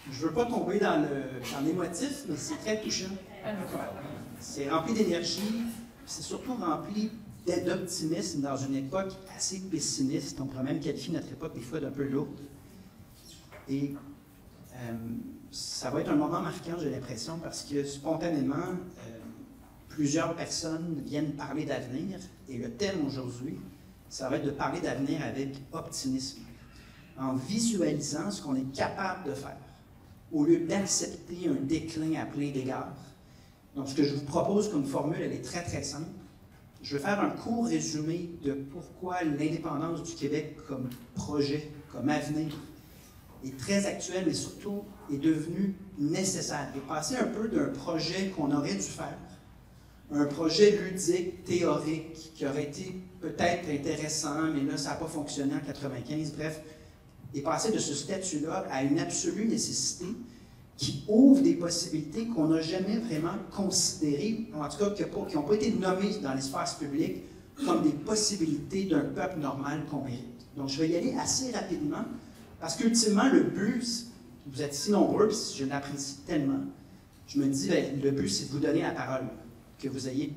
Je ne veux pas tomber dans l'émotif, mais c'est très touchant. C'est rempli d'énergie, c'est surtout rempli d'optimisme dans une époque assez pessimiste. On pourrait même qualifier notre époque des fois d'un peu lourde. Et ça va être un moment marquant, j'ai l'impression, parce que spontanément, plusieurs personnes viennent parler d'avenir. Et le thème aujourd'hui, ça va être de parler d'avenir avec optimisme, en visualisant ce qu'on est capable de faire, au lieu d'accepter un déclin à plein d'égards. Donc, ce que je vous propose comme formule, elle est très, très simple. Je vais faire un court résumé de pourquoi l'indépendance du Québec comme projet, comme avenir, est très actuelle, mais surtout est devenue nécessaire. Et passer un peu d'un projet qu'on aurait dû faire, un projet ludique, théorique, qui aurait été peut-être intéressant, mais là, ça n'a pas fonctionné en 1995, bref, et passer de ce statut-là à une absolue nécessité qui ouvre des possibilités qu'on n'a jamais vraiment considérées, en tout cas qui n'ont pas été nommées dans l'espace public comme des possibilités d'un peuple normal qu'on mérite. Donc, je vais y aller assez rapidement, parce qu'ultimement, le but, vous êtes si nombreux, puis je l'apprécie tellement, je me dis, bien, le but, c'est de vous donner la parole, que vous ayez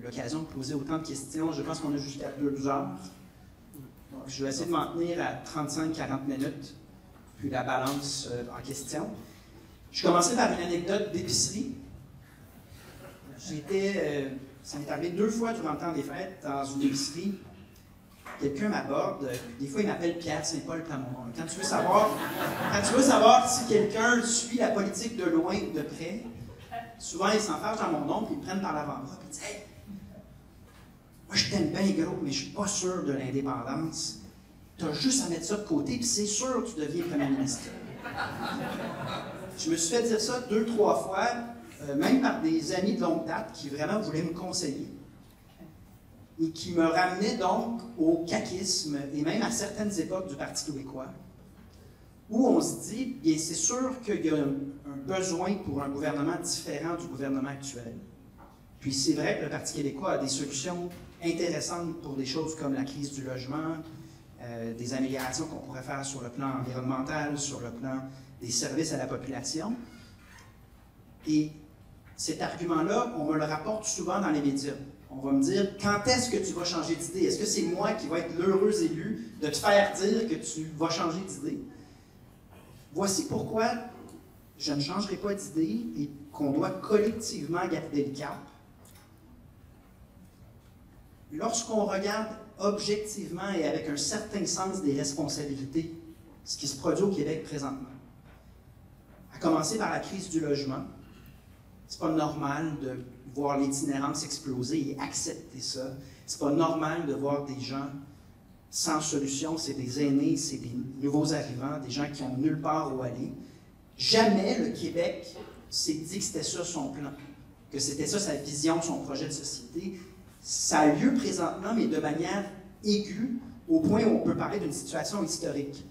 l'occasion de poser autant de questions. Je pense qu'on a jusqu'à 2 heures. Donc, je vais essayer de m'en tenir à 35-40 minutes, puis la balance en question. Je commençais par une anecdote d'épicerie. Ça m'est arrivé 2 fois durant le temps des fêtes, dans une épicerie. Quelqu'un m'aborde, des fois il m'appelle Pierre Saint-Paul Plamondon. Quand tu veux savoir si quelqu'un suit la politique de loin ou de près, souvent ils s'en fâchent dans mon nom, puis ils me prennent par l'avant-bras, puis ils disent « Hey, moi je t'aime bien gros, mais je suis pas sûr de l'indépendance. Tu as juste à mettre ça de côté, puis c'est sûr que tu deviens premier ministre. » Je me suis fait dire ça 2-3 fois, même par des amis de longue date qui vraiment voulaient me conseiller et qui me ramenaient donc au caquisme et même à certaines époques du Parti québécois, où on se dit, bien c'est sûr qu'il y a un besoin pour un gouvernement différent du gouvernement actuel. Puis c'est vrai que le Parti québécois a des solutions intéressantes pour des choses comme la crise du logement, des améliorations qu'on pourrait faire sur le plan environnemental, sur le plan des services à la population. Et cet argument-là, on me le rapporte souvent dans les médias. On va me dire, quand est-ce que tu vas changer d'idée? Est-ce que c'est moi qui vais être l'heureux élu de te faire dire que tu vas changer d'idée? Voici pourquoi je ne changerai pas d'idée et qu'on doit collectivement garder le cap. Lorsqu'on regarde objectivement et avec un certain sens des responsabilités ce qui se produit au Québec présentement, à commencer par la crise du logement, c'est pas normal de voir l'itinérance exploser et accepter ça. C'est pas normal de voir des gens sans solution, c'est des aînés, c'est des nouveaux arrivants, des gens qui n'ont nulle part où aller. Jamais le Québec s'est dit que c'était ça son plan, que c'était ça sa vision, son projet de société. Ça a lieu présentement, mais de manière aiguë, au point où on peut parler d'une situation historique.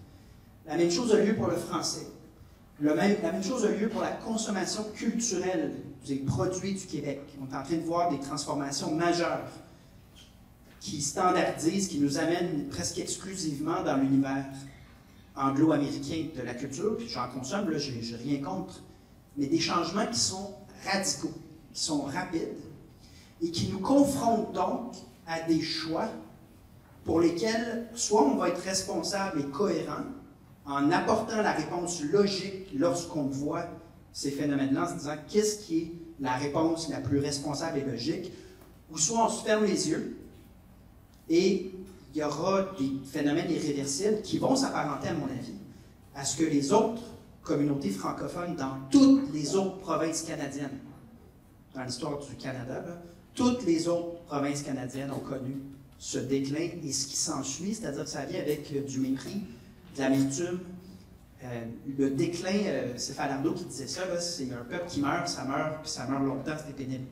La même chose a lieu pour le français. La même chose a lieu pour la consommation culturelle des produits du Québec. On est en train de voir des transformations majeures qui standardisent, qui nous amènent presque exclusivement dans l'univers anglo-américain de la culture. Puis j'en consomme, là, je n'ai rien contre, mais des changements qui sont radicaux, qui sont rapides et qui nous confrontent donc à des choix pour lesquels soit on va être responsable et cohérent en apportant la réponse logique lorsqu'on voit ces phénomènes-là, en se disant qu'est-ce qui est la réponse la plus responsable et logique, ou soit on se ferme les yeux et il y aura des phénomènes irréversibles qui vont s'apparenter, à mon avis, à ce que les autres communautés francophones dans toutes les autres provinces canadiennes, dans l'histoire du Canada, là, toutes les autres provinces canadiennes ont connu ce déclin et ce qui s'ensuit, c'est-à-dire que ça vient avec du mépris, de l'amertume. Le déclin, c'est Falardeau qui disait ça, c'est un peuple qui meurt, puis ça meurt longtemps, c'était pénible.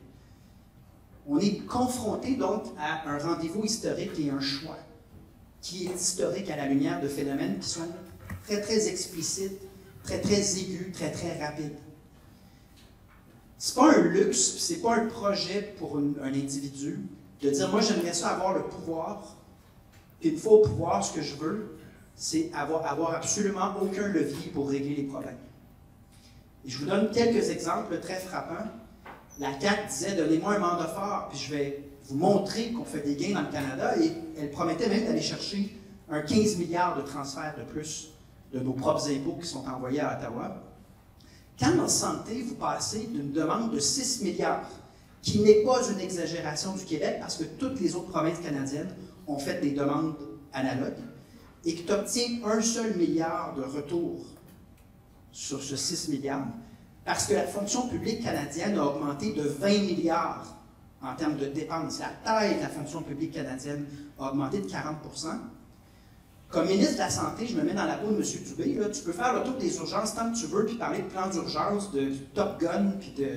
On est confronté donc à un rendez-vous historique et un choix qui est historique à la lumière de phénomènes qui sont très, très explicites, très, très aigus, très, très rapides. C'est pas un luxe, c'est pas un projet pour un individu de dire « moi, j'aimerais ça avoir le pouvoir, puis une fois au pouvoir, ce que je veux, c'est avoir absolument aucun levier pour régler les problèmes. » Et je vous donne quelques exemples très frappants. La CAQ disait « Donnez-moi un mandat fort, puis je vais vous montrer qu'on fait des gains dans le Canada. » Et elle promettait même d'aller chercher un 15 milliards de transferts de plus de nos propres impôts qui sont envoyés à Ottawa. Quand en santé, vous passez d'une demande de 6 milliards, qui n'est pas une exagération du Québec, parce que toutes les autres provinces canadiennes ont fait des demandes analogues, et que tu obtiens un seul milliard de retour sur ce 6 milliards, parce que la fonction publique canadienne a augmenté de 20 milliards en termes de dépenses. La taille de la fonction publique canadienne a augmenté de 40 %. Comme ministre de la Santé, je me mets dans la peau de M. Dubé. Là, tu peux faire le tour des urgences tant que tu veux, puis parler de plan d'urgence, de Top Gun, puis de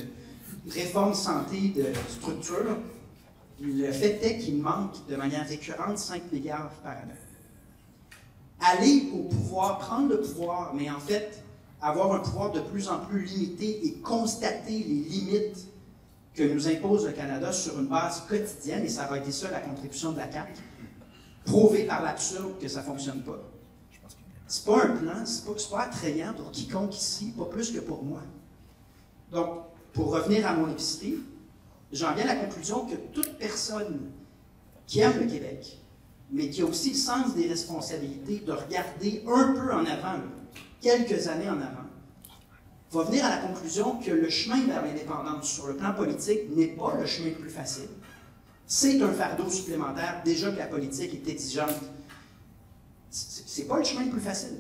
réforme santé, de structure. Le fait est qu'il manque de manière récurrente 5 milliards par année. Aller au pouvoir, prendre le pouvoir, mais en fait, avoir un pouvoir de plus en plus limité et constater les limites que nous impose le Canada sur une base quotidienne, et ça va être ça la contribution de la CAQ, prouver par l'absurde que ça ne fonctionne pas. C'est pas un plan, c'est pas attrayant pour quiconque ici, pas plus que pour moi. Donc, pour revenir à mon épicerie, j'en viens à la conclusion que toute personne qui aime le Québec, mais qui a aussi le sens des responsabilités de regarder un peu en avant, là, quelques années en avant, va venir à la conclusion que le chemin vers l'indépendance sur le plan politique n'est pas le chemin le plus facile. C'est un fardeau supplémentaire, déjà que la politique est exigeante. C'est pas le chemin le plus facile,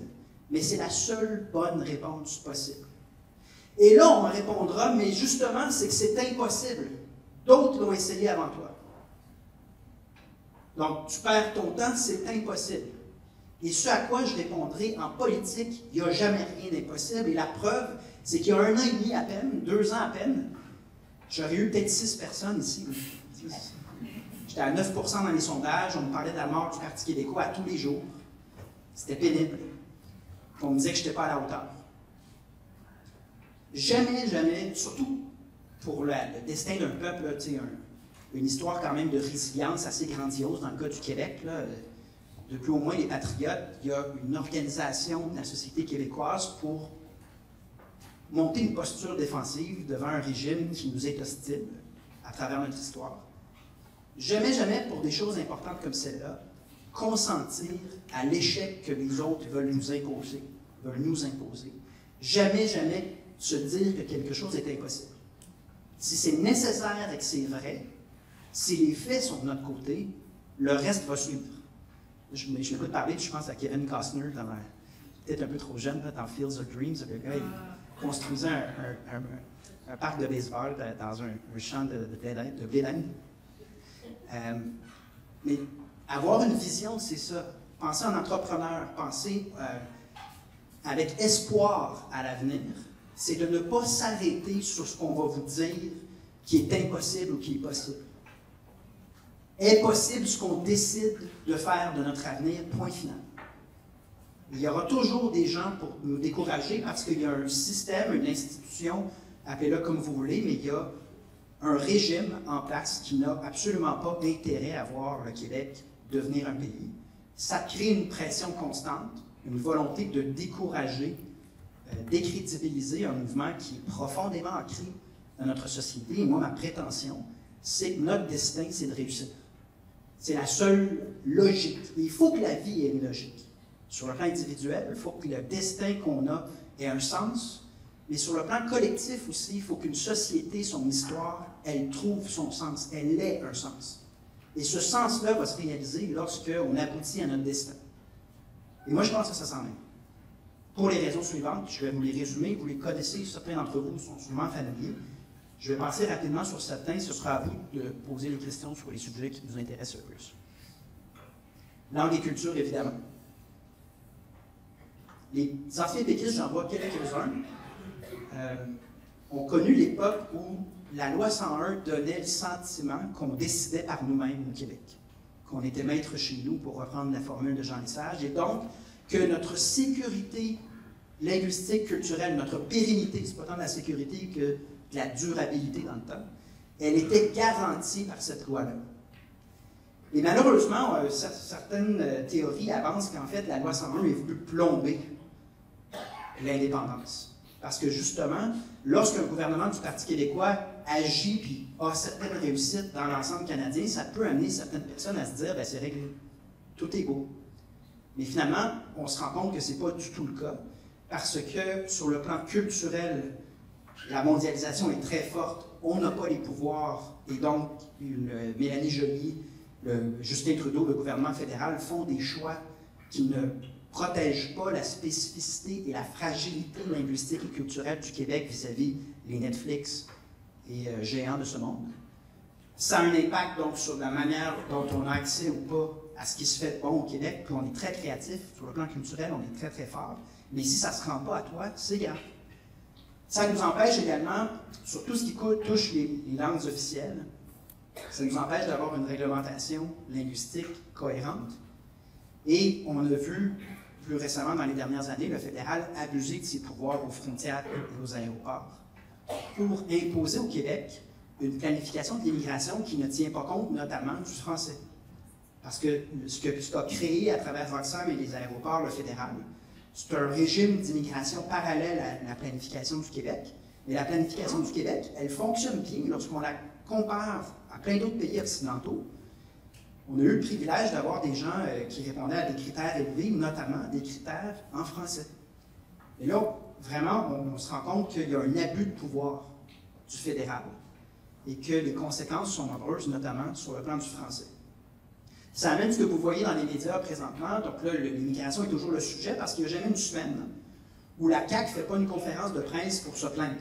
mais c'est la seule bonne réponse possible. Et là, on me répondra, mais justement, c'est que c'est impossible. D'autres l'ont essayé avant toi. Donc, tu perds ton temps, c'est impossible. Et ce à quoi je répondrai, en politique, il n'y a jamais rien d'impossible. Et la preuve, c'est qu'il y a 1 an et demi à peine, 2 ans à peine, j'aurais eu peut-être 6 personnes ici. J'étais à 9 % dans les sondages, on me parlait de la mort du Parti québécois à tous les jours. C'était pénible. On me disait que je n'étais pas à la hauteur. Jamais, jamais, surtout pour le destin d'un peuple, là, une histoire quand même de résilience assez grandiose dans le cas du Québec. Là, depuis au moins les Patriotes, il y a une organisation de la société québécoise pour monter une posture défensive devant un régime qui nous est hostile à travers notre histoire. Jamais, jamais, pour des choses importantes comme celle-là, consentir à l'échec que les autres veulent nous imposer. Jamais, jamais se dire que quelque chose est impossible. Si c'est nécessaire et que c'est vrai, si les faits sont de notre côté, le reste va suivre. Je m'écoute parler, je pense à Kevin Costner, peut-être un peu trop jeune, là, dans Fields of Dreams. Le gars, il construisait un parc de baseball dans un champ de blé d'Inde. Mais avoir une vision, c'est ça. Penser en entrepreneur, penser avec espoir à l'avenir, c'est de ne pas s'arrêter sur ce qu'on va vous dire qui est impossible ou qui est possible. Est possible ce qu'on décide de faire de notre avenir, point final. Il y aura toujours des gens pour nous décourager parce qu'il y a un système, une institution, appelez-le comme vous voulez, mais il y a un régime en place qui n'a absolument pas d'intérêt à voir le Québec devenir un pays. Ça crée une pression constante, une volonté de décourager, décrédibiliser un mouvement qui est profondément ancré dans notre société. Et moi, ma prétention, c'est que notre destin, c'est de réussir. C'est la seule logique. Et il faut que la vie ait une logique. Sur le plan individuel, il faut que le destin qu'on a ait un sens, mais sur le plan collectif aussi, il faut qu'une société, son histoire, elle trouve son sens, elle ait un sens. Et ce sens-là va se réaliser lorsqu'on aboutit à notre destin. Et moi, je pense que ça s'en est. Pour les raisons suivantes, je vais vous les résumer, vous les connaissez, certains d'entre vous sont sûrement familiers. Je vais passer rapidement sur certains, ce sera à vous de poser des questions sur les sujets qui nous intéressent le plus. Langue et culture, évidemment. Les anciens péquistes, j'en vois quelques-uns, ont connu l'époque où la loi 101 donnait le sentiment qu'on décidait par nous-mêmes au Québec, qu'on était maître chez nous, pour reprendre la formule de Jean Lesage, et donc que notre sécurité linguistique, culturelle, notre pérennité, c'est pas tant de la sécurité que de la durabilité dans le temps, elle était garantie par cette loi-là. Et malheureusement, certaines théories avancent qu'en fait, la loi 101 est voulu plomber l'indépendance. Parce que justement, lorsqu'un gouvernement du Parti québécois agit puis a certaines réussites dans l'ensemble canadien, ça peut amener certaines personnes à se dire ben, c'est réglé, tout est beau. Mais finalement, on se rend compte que ce n'est pas du tout le cas, parce que sur le plan culturel, la mondialisation est très forte, on n'a pas les pouvoirs, et donc Mélanie Joly, Justin Trudeau, le gouvernement fédéral font des choix qui ne protègent pas la spécificité et la fragilité linguistique et culturelle du Québec vis-à-vis les Netflix et géants de ce monde. Ça a un impact donc sur la manière dont on a accès ou pas à ce qui se fait de bon au Québec, puis on est très créatif, sur le plan culturel, on est très très fort, mais si ça ne se rend pas à toi, c'est grave. Ça nous empêche également, sur tout ce qui touche les langues officielles, ça nous empêche d'avoir une réglementation linguistique cohérente. Et on a vu, plus récemment dans les dernières années, le fédéral abuser de ses pouvoirs aux frontières et aux aéroports pour imposer au Québec une planification de l'immigration qui ne tient pas compte notamment du français. Parce que ce qu'a créé à travers Roxham et les aéroports, le fédéral, c'est un régime d'immigration parallèle à la planification du Québec. Mais la planification du Québec, elle fonctionne bien lorsqu'on la compare à plein d'autres pays occidentaux. On a eu le privilège d'avoir des gens qui répondaient à des critères élevés, notamment des critères en français. Et là, vraiment, on se rend compte qu'il y a un abus de pouvoir du fédéral et que les conséquences sont nombreuses, notamment sur le plan du français. Ça amène ce que vous voyez dans les médias présentement. Donc là, l'immigration est toujours le sujet parce qu'il n'y a jamais une semaine où la CAQ ne fait pas une conférence de presse pour se plaindre.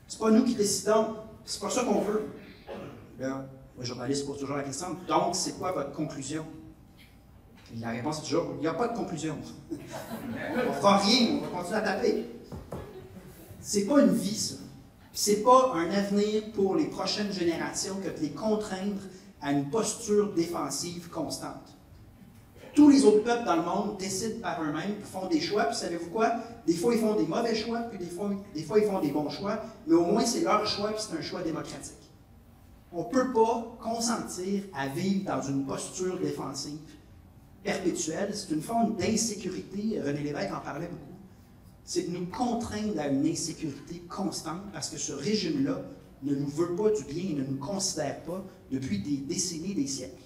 C'est pas nous qui décidons, c'est pas ça qu'on veut. Là, le journaliste pose toujours la question, donc c'est quoi votre conclusion? Et la réponse est toujours, il n'y a pas de conclusion. On ne fera rien, on va continuer à taper. C'est pas une vie, ça. C'est pas un avenir pour les prochaines générations que de les contraindre à une posture défensive constante. Tous les autres peuples dans le monde décident par eux-mêmes, font des choix, puis savez-vous quoi? Des fois, ils font des mauvais choix, puis des fois, ils font des bons choix, mais au moins, c'est leur choix, puis c'est un choix démocratique. On ne peut pas consentir à vivre dans une posture défensive perpétuelle. C'est une forme d'insécurité, René Lévesque en parlait beaucoup. C'est de nous contraindre à une insécurité constante, parce que ce régime-là ne nous veut pas du bien, il ne nous considère pas depuis des décennies, des siècles.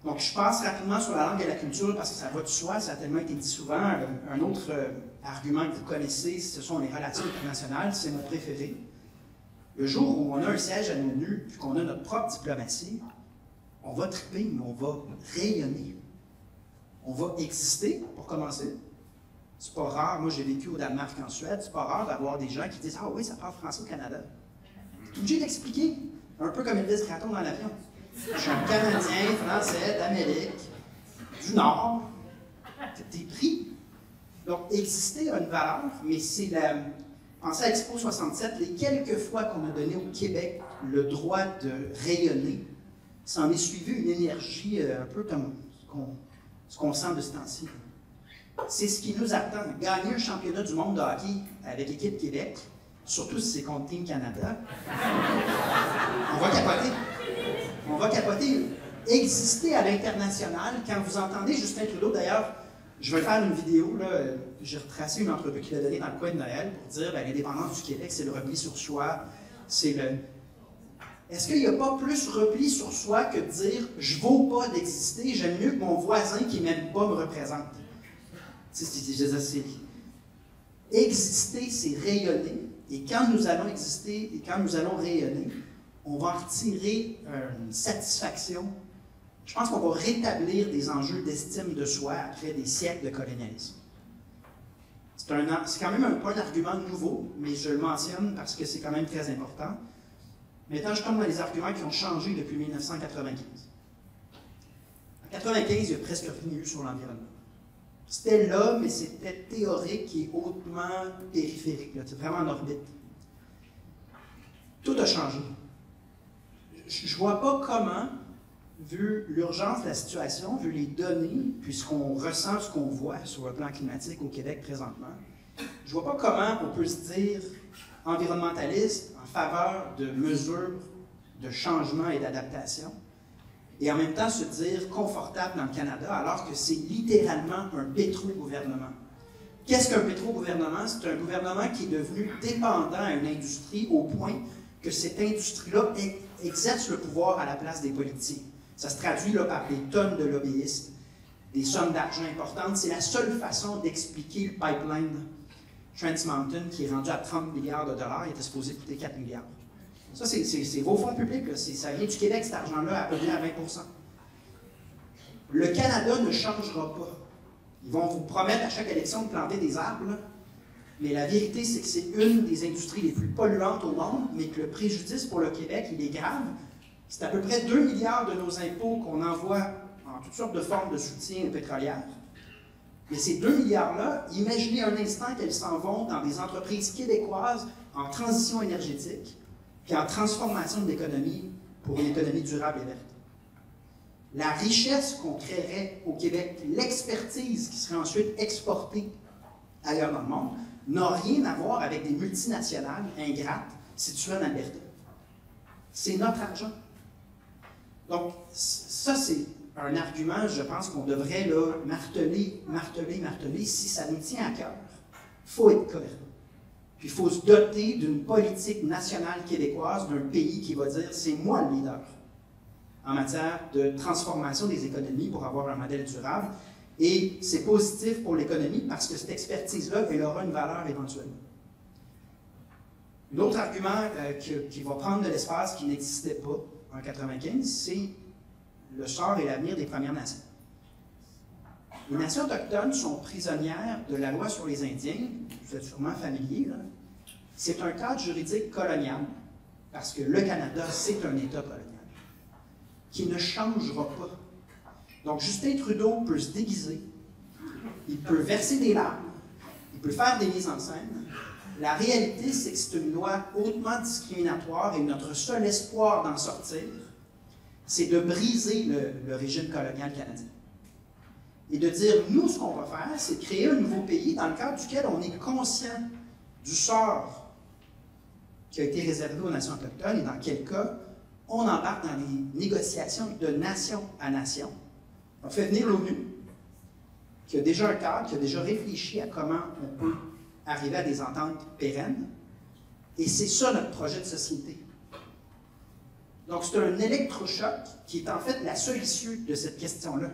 Donc, je passe rapidement sur la langue et la culture parce que ça va de soi, ça a tellement été dit souvent. Un autre argument que vous connaissez, ce sont les relations internationales, c'est mon préféré. Le jour où on a un siège à l'ONU, puis qu'on a notre propre diplomatie, on va triper, mais on va rayonner. On va exister, pour commencer. C'est pas rare, moi j'ai vécu au Danemark, en Suède, c'est pas rare d'avoir des gens qui disent « Ah oui, ça parle français au Canada. » Tu es obligé d'expliquer, un peu comme Elvis Gratton dans l'avion. Je suis un Canadien, Français, d'Amérique, du Nord. T'es pris. Donc, exister a une valeur, mais c'est la... Pensez à Expo 67, les quelques fois qu'on a donné au Québec le droit de rayonner, ça en est suivi une énergie un peu comme ce qu'on sent de ce temps-ci. C'est ce qui nous attend. Gagner un championnat du monde de hockey avec l'équipe Québec, surtout si c'est contre Team Canada, on va capoter. On va capoter. Exister à l'international, quand vous entendez Justin Trudeau, d'ailleurs, je vais faire une vidéo, là, j'ai retracé une entrevue qu'il a donnée dans le coin de Noël pour dire ben, l'indépendance du Québec, c'est le repli sur soi, c'est le... Est-ce qu'il n'y a pas plus repli sur soi que de dire « je ne vaux pas d'exister, j'aime mieux que mon voisin qui ne m'aime pas me représente ». Exister, c'est rayonner, et quand nous allons exister et quand nous allons rayonner, on va en retirer une satisfaction. Je pense qu'on va rétablir des enjeux d'estime de soi après des siècles de colonialisme. C'est quand même pas un argument nouveau, mais je le mentionne parce que c'est quand même très important. Maintenant, je tombe dans les arguments qui ont changé depuis 1995. En 1995, il n'y a presque rien eu sur l'environnement. C'était là, mais c'était théorique et hautement périphérique. C'est vraiment en orbite. Tout a changé. Je ne vois pas comment, vu l'urgence de la situation, vu les données, puis ce qu'on ressent, ce qu'on voit sur le plan climatique au Québec présentement, je ne vois pas comment on peut se dire environnementaliste en faveur de mesures de changement et d'adaptation, et en même temps se dire confortable dans le Canada, alors que c'est littéralement un pétro-gouvernement Qu'est-ce qu'un pétro-gouvernement? C'est un gouvernement qui est devenu dépendant à une industrie au point que cette industrie-là exerce le pouvoir à la place des politiciens. Ça se traduit là, par des tonnes de lobbyistes, des sommes d'argent importantes. C'est la seule façon d'expliquer le pipeline Trans Mountain qui est rendu à 30 milliards de dollars. Il était supposé coûter 4 milliards. Ça, c'est vos fonds publics. Ça vient du Québec, cet argent-là, à peu près à 20 %. Le Canada ne changera pas. Ils vont vous promettre à chaque élection de planter des arbres, là. Mais la vérité, c'est que c'est une des industries les plus polluantes au monde, mais que le préjudice pour le Québec, il est grave. C'est à peu près 2 milliards de nos impôts qu'on envoie en toutes sortes de formes de soutien pétrolière. Mais ces 2 milliards-là, imaginez un instant qu'elles s'en vont dans des entreprises québécoises en transition énergétique, puis en transformation de l'économie pour une économie durable et verte. La richesse qu'on créerait au Québec, l'expertise qui serait ensuite exportée ailleurs dans le monde, n'a rien à voir avec des multinationales ingrates situées en Alberta. C'est notre argent. Donc, ça, c'est un argument, je pense, qu'on devrait là, marteler si ça nous tient à cœur. Il faut être cohérent. Puis il faut se doter d'une politique nationale québécoise, d'un pays qui va dire « c'est moi le leader » en matière de transformation des économies pour avoir un modèle durable. Et c'est positif pour l'économie parce que cette expertise-là, elle aura une valeur éventuellement. L'autre argument qui va prendre de l'espace qui n'existait pas en 1995, c'est le sort et l'avenir des Premières Nations. Les nations autochtones sont prisonnières de la loi sur les Indiens, vous êtes sûrement familiers, c'est un cadre juridique colonial, parce que le Canada, c'est un État colonial, qui ne changera pas. Donc, Justin Trudeau peut se déguiser, il peut verser des larmes, il peut faire des mises en scène. La réalité, c'est que c'est une loi hautement discriminatoire et notre seul espoir d'en sortir, c'est de briser le régime colonial canadien. Et de dire, nous, ce qu'on va faire, c'est créer un nouveau pays dans le cadre duquel on est conscient du sort qui a été réservé aux nations autochtones et dans quel cas on embarque dans des négociations de nation à nation. On fait venir l'ONU, qui a déjà un cadre, qui a déjà réfléchi à comment on peut arriver à des ententes pérennes. Et c'est ça notre projet de société. Donc c'est un électrochoc qui est en fait la seule issue de cette question-là.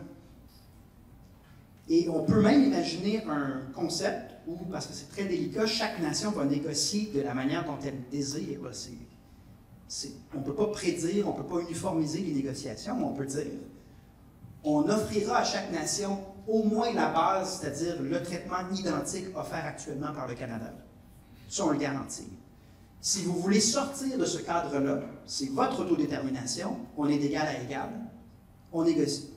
Et on peut même imaginer un concept où, parce que c'est très délicat, chaque nation va négocier de la manière dont elle désire. On ne peut pas prédire, on ne peut pas uniformiser les négociations, mais on peut dire on offrira à chaque nation au moins la base, c'est-à-dire le traitement identique offert actuellement par le Canada. Ça, on le garantit. Si vous voulez sortir de ce cadre-là, c'est votre autodétermination, on est d'égal à égal, on négocie.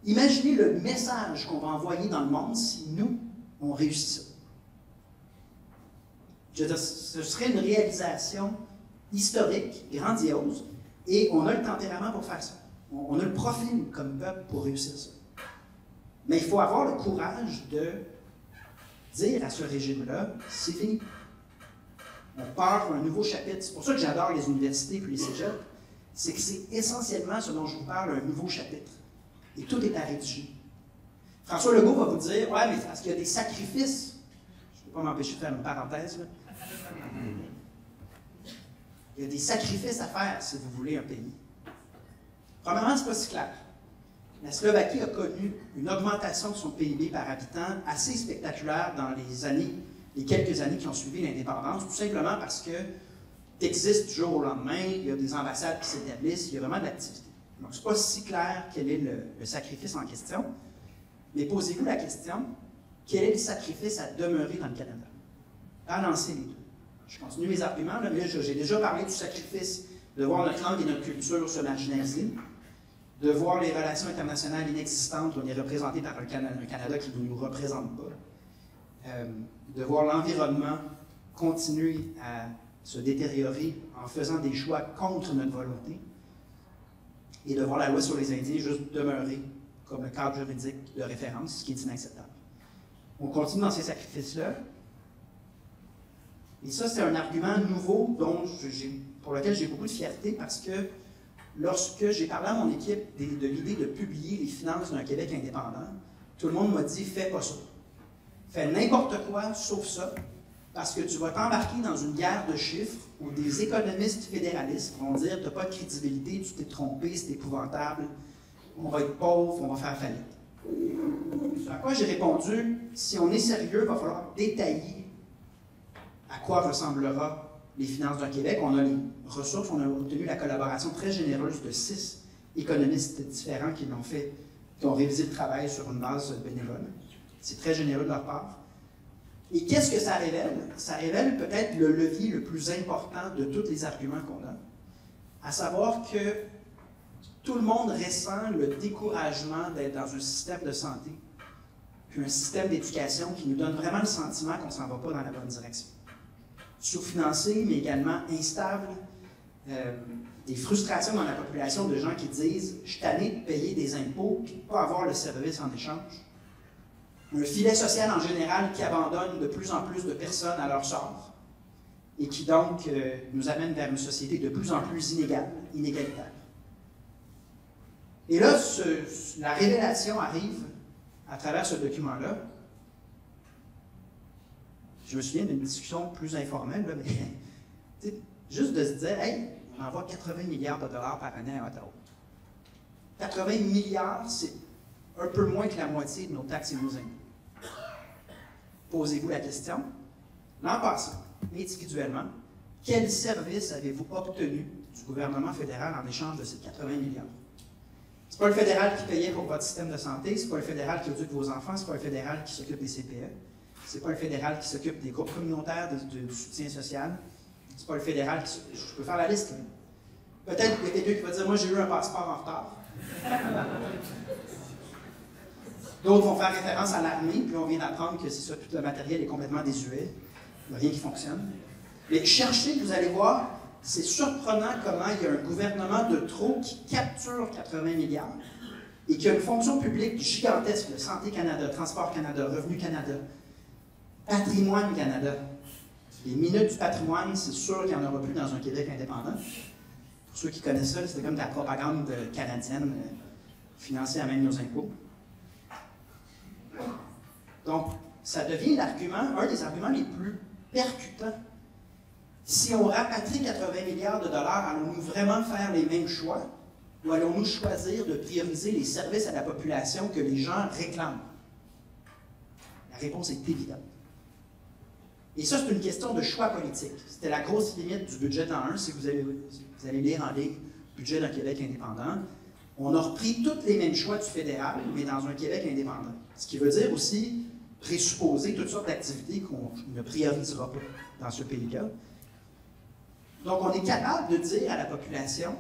Imaginez le message qu'on va envoyer dans le monde si nous, on réussit ça. Je veux dire, ce serait une réalisation historique, grandiose, et on a le tempérament pour faire ça. On a le profil comme peuple pour réussir ça. Mais il faut avoir le courage de dire à ce régime-là, c'est fini. On part un nouveau chapitre. C'est pour ça que j'adore les universités et les cégeps. C'est que c'est essentiellement ce dont je vous parle, un nouveau chapitre. Et tout est à rédiger. François Legault va vous dire, ouais, mais parce qu'il y a des sacrifices. Je ne peux pas m'empêcher de faire une parenthèse, là. Il y a des sacrifices à faire si vous voulez un pays. Premièrement, ce n'est pas si clair. La Slovaquie a connu une augmentation de son PIB par habitant assez spectaculaire dans les quelques années qui ont suivi l'indépendance, tout simplement parce que tu existes du jour au lendemain, il y a des ambassades qui s'établissent, il y a vraiment de l'activité. Donc, ce n'est pas si clair quel est le sacrifice en question, mais posez-vous la question, quel est le sacrifice à demeurer dans le Canada? Balancez les deux. Je continue mes arguments, là, mais j'ai déjà parlé du sacrifice de voir notre langue et notre culture se marginaliser, de voir les relations internationales inexistantes, on est représenté par un Canada qui ne nous représente pas, de voir l'environnement continuer à se détériorer en faisant des choix contre notre volonté, et de voir la loi sur les Indiens juste demeurer comme le cadre juridique de référence, ce qui est inacceptable. On continue dans ces sacrifices-là, et ça, c'est un argument nouveau pour lequel j'ai beaucoup de fierté, parce que lorsque j'ai parlé à mon équipe de l'idée de publier les finances d'un Québec indépendant, tout le monde m'a dit « fais pas ça ». Fais n'importe quoi sauf ça, parce que tu vas t'embarquer dans une guerre de chiffres où des économistes fédéralistes vont dire « tu n'as pas de crédibilité, tu t'es trompé, c'est épouvantable, on va être pauvre, on va faire faillite. » À quoi j'ai répondu « si on est sérieux, il va falloir détailler à quoi ressemblera les finances d'un Québec. On a les ressources, on a obtenu la collaboration très généreuse de 6 économistes différents qui l'ont fait, qui ont révisé le travail sur une base bénévole. C'est très généreux de leur part. Et qu'est-ce que ça révèle? Ça révèle peut-être le levier le plus important de tous les arguments qu'on a, à savoir que tout le monde ressent le découragement d'être dans un système de santé, puis un système d'éducation qui nous donne vraiment le sentiment qu'on ne s'en va pas dans la bonne direction. Sous-financé, mais également instable, des frustrations dans la population de gens qui disent « je suis tanné de payer des impôts et de ne pas avoir le service en échange ». Un filet social en général qui abandonne de plus en plus de personnes à leur sort et qui donc nous amène vers une société de plus en plus inégalitaire. Et là, la révélation arrive à travers ce document-là. Je me souviens d'une discussion plus informelle, là, mais juste de se dire, hey, on envoie 80 milliards de dollars par année à Ottawa. 80 milliards, c'est un peu moins que la moitié de nos taxes et nos impôts. Posez-vous la question, l'an passant, individuellement, quel service avez-vous obtenu du gouvernement fédéral en échange de ces 80 milliards? C'est pas le fédéral qui payait pour votre système de santé, c'est pas le fédéral qui éduque vos enfants, c'est pas le fédéral qui s'occupe des CPE, c'est pas le fédéral qui s'occupe des groupes communautaires du soutien social, c'est pas le fédéral qui... Je peux faire la liste. Peut-être qu'il y a quelqu'un qui va dire « moi j'ai eu un passeport en retard ». D'autres vont faire référence à l'armée, puis on vient d'apprendre que c'est ça, tout le matériel est complètement désuet, il n'y a rien qui fonctionne. Mais cherchez, vous allez voir, c'est surprenant comment il y a un gouvernement de trop qui capture 80 milliards et qui a une fonction publique gigantesque, le Santé Canada, Transport Canada, Revenu Canada, Patrimoine Canada. Les minutes du patrimoine, c'est sûr qu'il n'y en aura plus dans un Québec indépendant. Pour ceux qui connaissent ça, c'était comme de la propagande canadienne, financée à même nos impôts. Donc, ça devient l'argument, un des arguments les plus percutants. Si on rapatrie 80 milliards de dollars, allons-nous vraiment faire les mêmes choix ou allons-nous choisir de prioriser les services à la population que les gens réclament? La réponse est évidente. Et ça, c'est une question de choix politique. C'était la grosse limite du budget temps 1, si vous allez lire en ligne « Budget d'un Québec indépendant ». On a repris tous les mêmes choix du fédéral, mais dans un Québec indépendant. Ce qui veut dire aussi présupposer toutes sortes d'activités qu'on ne priorisera pas dans ce pays-là. Donc, on est capable de dire à la population,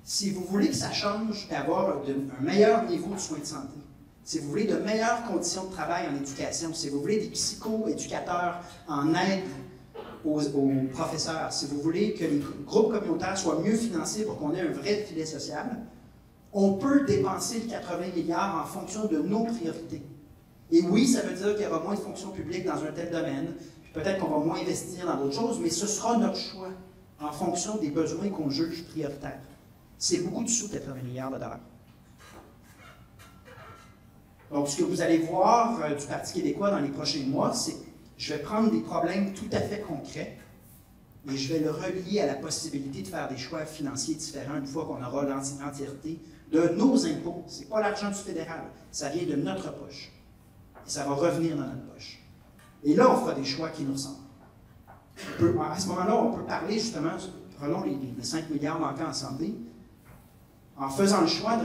si vous voulez que ça change, d'avoir un meilleur niveau de soins de santé, si vous voulez de meilleures conditions de travail en éducation, si vous voulez des psycho-éducateurs en aide aux professeurs, si vous voulez que les groupes communautaires soient mieux financés pour qu'on ait un vrai filet social, on peut dépenser les 80 milliards en fonction de nos priorités. Et oui, ça veut dire qu'il y aura moins de fonctions publiques dans un tel domaine, peut-être qu'on va moins investir dans d'autres choses, mais ce sera notre choix en fonction des besoins qu'on juge prioritaires. C'est beaucoup de sous, 80 milliards de dollars. Donc, ce que vous allez voir du Parti québécois dans les prochains mois, c'est que je vais prendre des problèmes tout à fait concrets et je vais le relier à la possibilité de faire des choix financiers différents une fois qu'on aura l'entièreté de nos impôts. Ce n'est pas l'argent du fédéral, ça vient de notre poche. Et ça va revenir dans notre poche. Et là, on fera des choix qui nous ressemblent. À ce moment-là, on peut parler justement, prenons les 5 milliards manquants en santé, en faisant le choix de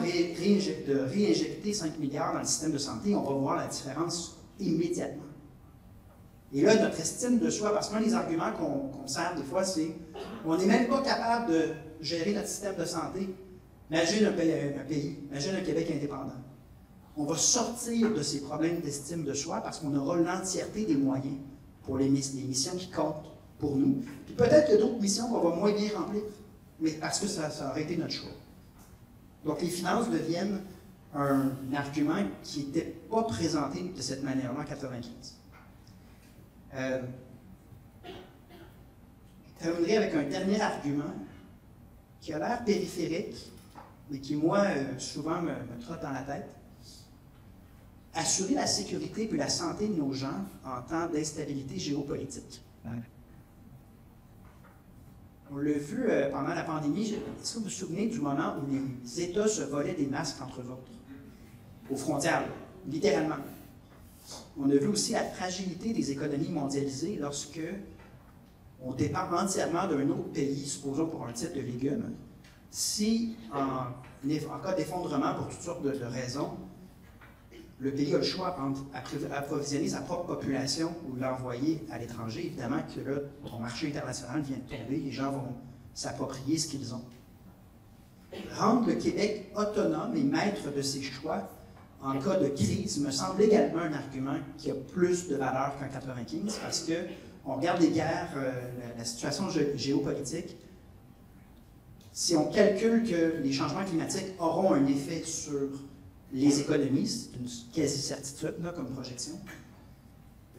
réinjecter 5 milliards dans le système de santé, on va voir la différence immédiatement. Et là, notre estime de soi, parce que les arguments qu'on sert des fois, c'est on n'est même pas capable de gérer notre système de santé. Imagine un pays, imagine un Québec indépendant. On va sortir de ces problèmes d'estime de soi parce qu'on aura l'entièreté des moyens pour les missions qui comptent pour nous. Puis peut-être qu'il y a d'autres missions qu'on va moins bien remplir, mais parce que ça aurait été notre choix. Donc les finances deviennent un argument qui n'était pas présenté de cette manière-là en 1995. Je terminerai avec un dernier argument qui a l'air périphérique, mais qui, moi, souvent me trotte dans la tête. assurer la sécurité et la santé de nos gens en temps d'instabilité géopolitique. On l'a vu pendant la pandémie. Est-ce que vous vous souvenez du moment où les États se volaient des masques entre eux autres, aux frontières, littéralement? On a vu aussi la fragilité des économies mondialisées lorsque on dépend entièrement d'un autre pays, supposons pour un type de légumes. Si, en cas d'effondrement pour toutes sortes de raisons, le pays a le choix entre approvisionner sa propre population ou l'envoyer à l'étranger. Évidemment que là, ton marché international vient de tomber, les gens vont s'approprier ce qu'ils ont. Rendre le Québec autonome et maître de ses choix en cas de crise me semble également un argument qui a plus de valeur qu'en 1995 parce qu'on regarde les guerres, la situation géopolitique. Si on calcule que les changements climatiques auront un effet sur les économies, c'est une quasi-certitude comme projection,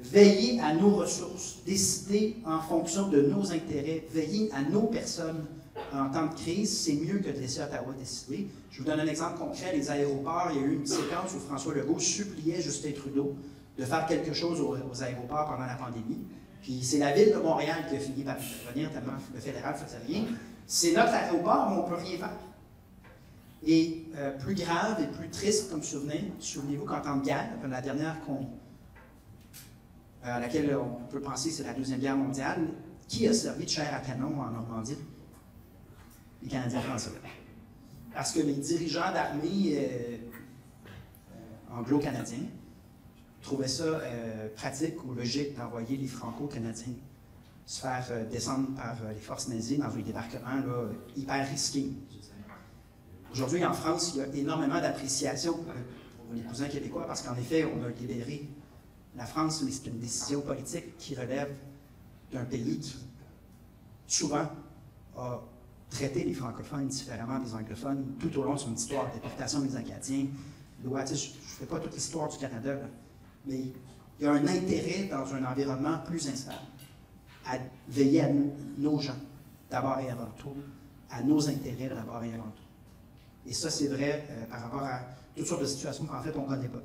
veiller à nos ressources, décider en fonction de nos intérêts, veiller à nos personnes en temps de crise, c'est mieux que de laisser Ottawa décider. Je vous donne un exemple concret, les aéroports, il y a eu une séquence où François Legault suppliait Justin Trudeau de faire quelque chose aux aéroports pendant la pandémie. Puis c'est la ville de Montréal qui a fini par venir tellement le fédéral ne faisait rien. C'est notre aéroport, mais on ne peut rien faire. Et plus grave et plus triste comme souvenez-vous qu'en temps de guerre, la dernière à laquelle on peut penser c'est la Deuxième Guerre mondiale, qui a servi de chair à canon en Normandie? Les Canadiens français. Parce que les dirigeants d'armée anglo-canadiens trouvaient ça pratique ou logique d'envoyer les Franco-Canadiens se faire descendre par les forces nazies dans un débarquement là, hyper risqué. Aujourd'hui, en France, il y a énormément d'appréciation pour les cousins québécois parce qu'en effet, on a libéré la France, mais c'est une décision politique qui relève d'un pays qui, souvent, a traité les francophones différemment des anglophones tout au long de son histoire, déportation des Acadiens. Je ne fais pas toute l'histoire du Canada, là, mais il y a un intérêt dans un environnement plus instable à veiller à nos gens, d'abord et avant tout, à nos intérêts d'abord et avant tout. Et ça, c'est vrai par rapport à toutes sortes de situations qu'en fait, on ne connaît pas.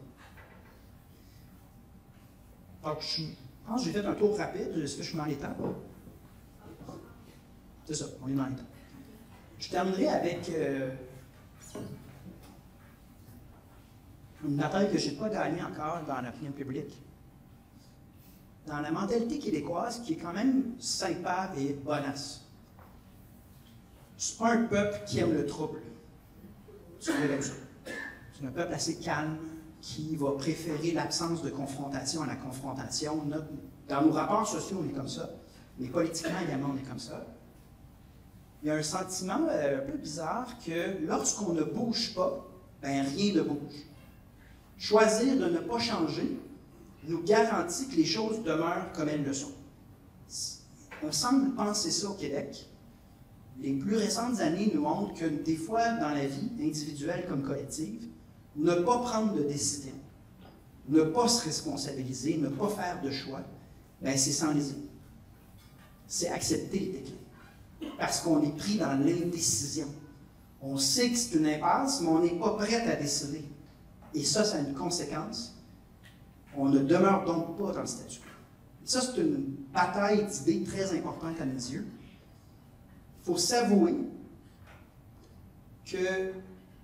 Donc, je pense que j'ai fait un tour rapide. Est-ce que je suis dans les temps? C'est ça, on est dans les temps. Je terminerai avec une bataille que je n'ai pas gagnée encore dans l'opinion publique. Dans la mentalité québécoise, qui est quand même sympa et bonasse. C'est pas un peuple qui aime le trouble. C'est un peuple assez calme qui va préférer l'absence de confrontation à la confrontation. Dans nos rapports sociaux, on est comme ça. Mais politiquement également, on est comme ça. Il y a un sentiment un peu bizarre que lorsqu'on ne bouge pas, ben rien ne bouge. Choisir de ne pas changer nous garantit que les choses demeurent comme elles le sont. On semble penser ça au Québec. Les plus récentes années nous montrent que des fois, dans la vie, individuelle comme collective, ne pas prendre de décision, ne pas se responsabiliser, ne pas faire de choix, ben c'est s'enliser. C'est accepter les déclins. Parce qu'on est pris dans l'indécision. On sait que c'est une impasse, mais on n'est pas prêt à décider. Et ça a une conséquence. On ne demeure donc pas dans le statut quo. Ça, c'est une bataille d'idées très importante à mes yeux. Il faut s'avouer que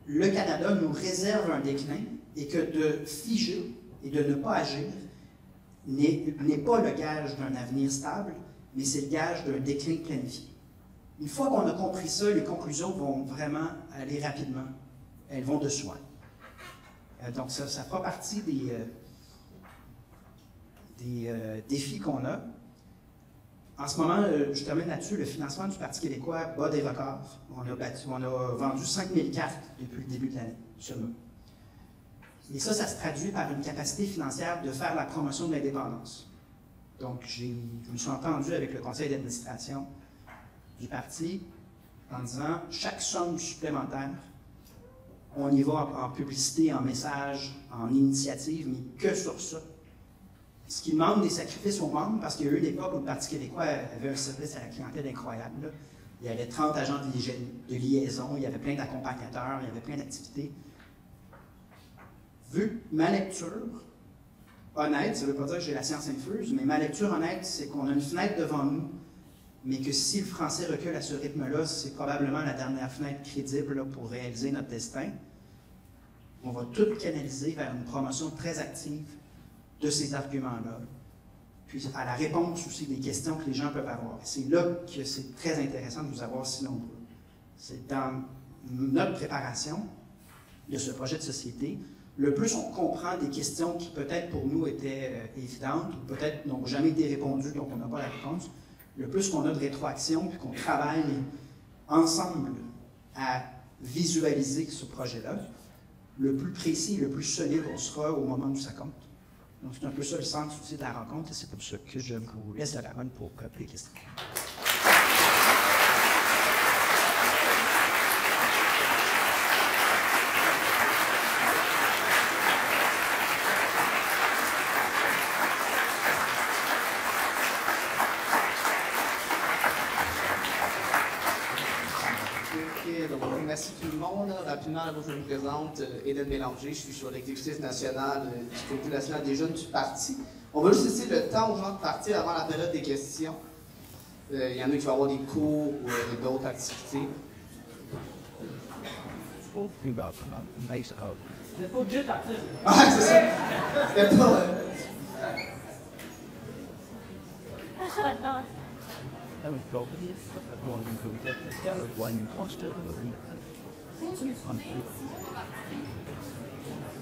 le Canada nous réserve un déclin et que de figer et de ne pas agir n'est pas le gage d'un avenir stable, mais c'est le gage d'un déclin planifié. Une fois qu'on a compris ça, les conclusions vont vraiment aller rapidement. Elles vont de soi. Donc ça fera partie des défis qu'on a. En ce moment, je termine là-dessus, le financement du Parti québécois bat des records. On a vendu 5000 cartes depuis le début de l'année, seulement. Et ça se traduit par une capacité financière de faire la promotion de l'indépendance. Donc, je me suis entendu avec le conseil d'administration du parti en disant, chaque somme supplémentaire, on y va en publicité, en message, en initiative, mais que sur ça. Ce qui demande des sacrifices aux membres, parce qu'il y a eu une époque où le Parti québécois avait un service à la clientèle incroyable. Là. Il y avait 30 agents de liaison, il y avait plein d'accompagnateurs, il y avait plein d'activités. vu ma lecture honnête, ça ne veut pas dire que j'ai la science infuse, mais ma lecture honnête, c'est qu'on a une fenêtre devant nous, mais que si le français recule à ce rythme-là, c'est probablement la dernière fenêtre crédible là, pour réaliser notre destin. On va tout canaliser vers une promotion très active de ces arguments-là, puis à la réponse aussi des questions que les gens peuvent avoir. C'est là que c'est très intéressant de vous avoir si nombreux. C'est dans notre préparation de ce projet de société, le plus on comprend des questions qui peut-être pour nous étaient évidentes ou peut-être n'ont jamais été répondues, donc on n'a pas la réponse, le plus qu'on a de rétroaction puis qu'on travaille ensemble à visualiser ce projet-là, le plus précis, le plus solide on sera au moment où ça compte. Donc c'est un peu ça le sens aussi de la rencontre et c'est pour ça que je vous laisse la parole pour les questions. Merci tout le monde. Rapidement, je me présente, Eden Bélanger, je suis sur l'exécutif national du Comité national des jeunes du parti. On va juste laisser le temps aux gens de partir avant la période des questions. Il y en a qui vont avoir des cours ou d'autres activités. Vous n'êtes pas obligé de partir. Ah, c'est ça. C'était pas...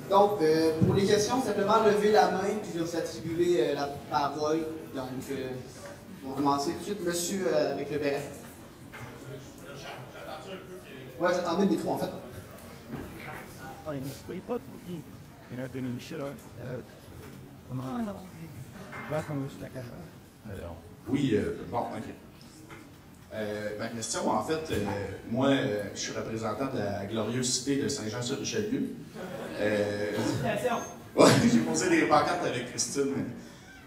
Donc, pour les questions, simplement lever la main, puis je vais vous attribuer la parole. Donc, on va commencer tout de suite. Monsieur avec le béret. Ouais, j'attendais le micro, en fait. Oui, bon, ok. Ma question, en fait, moi, je suis représentant de la glorieuse cité de Saint-Jean-sur-Richelieu. Ouais, j'ai posé des pancartes avec Christine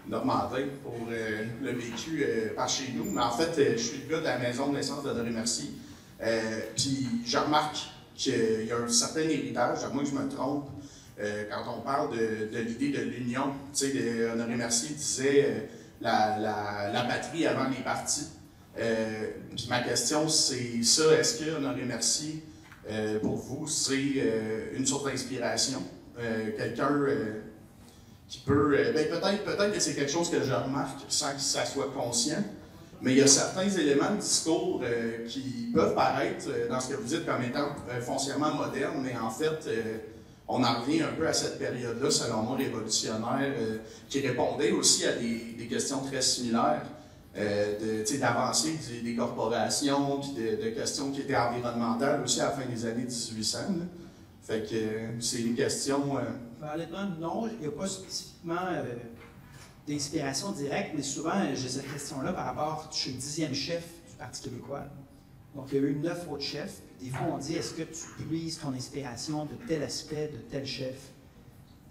Normandin pour le vécu par chez nous. Mais en fait, je suis le gars de la maison de naissance d'Honoré-Mercier. Puis je remarque qu'il y a un certain héritage, à moins que je me trompe, quand on parle de l'idée de l'union. Tu sais, Honoré-Mercier disait la patrie avant les partis. Puis ma question, c'est ça, est-ce que Honoré-Mercier, pour vous, c'est une source d'inspiration? Quelqu'un qui peut... peut-être que c'est quelque chose que je remarque sans que ça soit conscient, mais il y a certains éléments de discours qui peuvent paraître, dans ce que vous dites, comme étant foncièrement modernes, mais en fait, on en revient un peu à cette période-là, selon moi, révolutionnaire, qui répondait aussi à des questions très similaires. D'avancée des corporations, puis de questions qui étaient environnementales aussi à la fin des années 1800. Là. Fait que c'est une question... Honnêtement, non, il n'y a pas spécifiquement d'inspiration directe, mais souvent j'ai cette question-là par rapport, je suis le 10e chef du Parti québécois. Donc il y a eu 9 autres chefs, puis des fois on dit, est-ce que tu puises ton inspiration de tel aspect, de tel chef?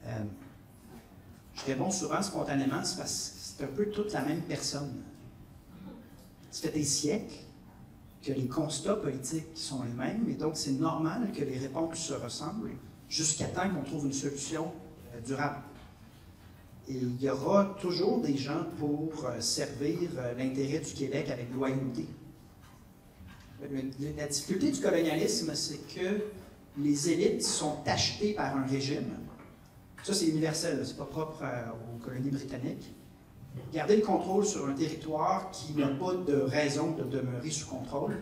Je réponds souvent spontanément, c'est parce que c'est un peu toute la même personne. Ça fait des siècles que les constats politiques sont les mêmes, et donc c'est normal que les réponses se ressemblent jusqu'à temps qu'on trouve une solution durable. Et il y aura toujours des gens pour servir l'intérêt du Québec avec loyauté. La difficulté du colonialisme, c'est que les élites sont achetées par un régime. Ça, c'est universel, c'est pas propre aux colonies britanniques. Garder le contrôle sur un territoire qui n'a pas de raison de demeurer sous contrôle,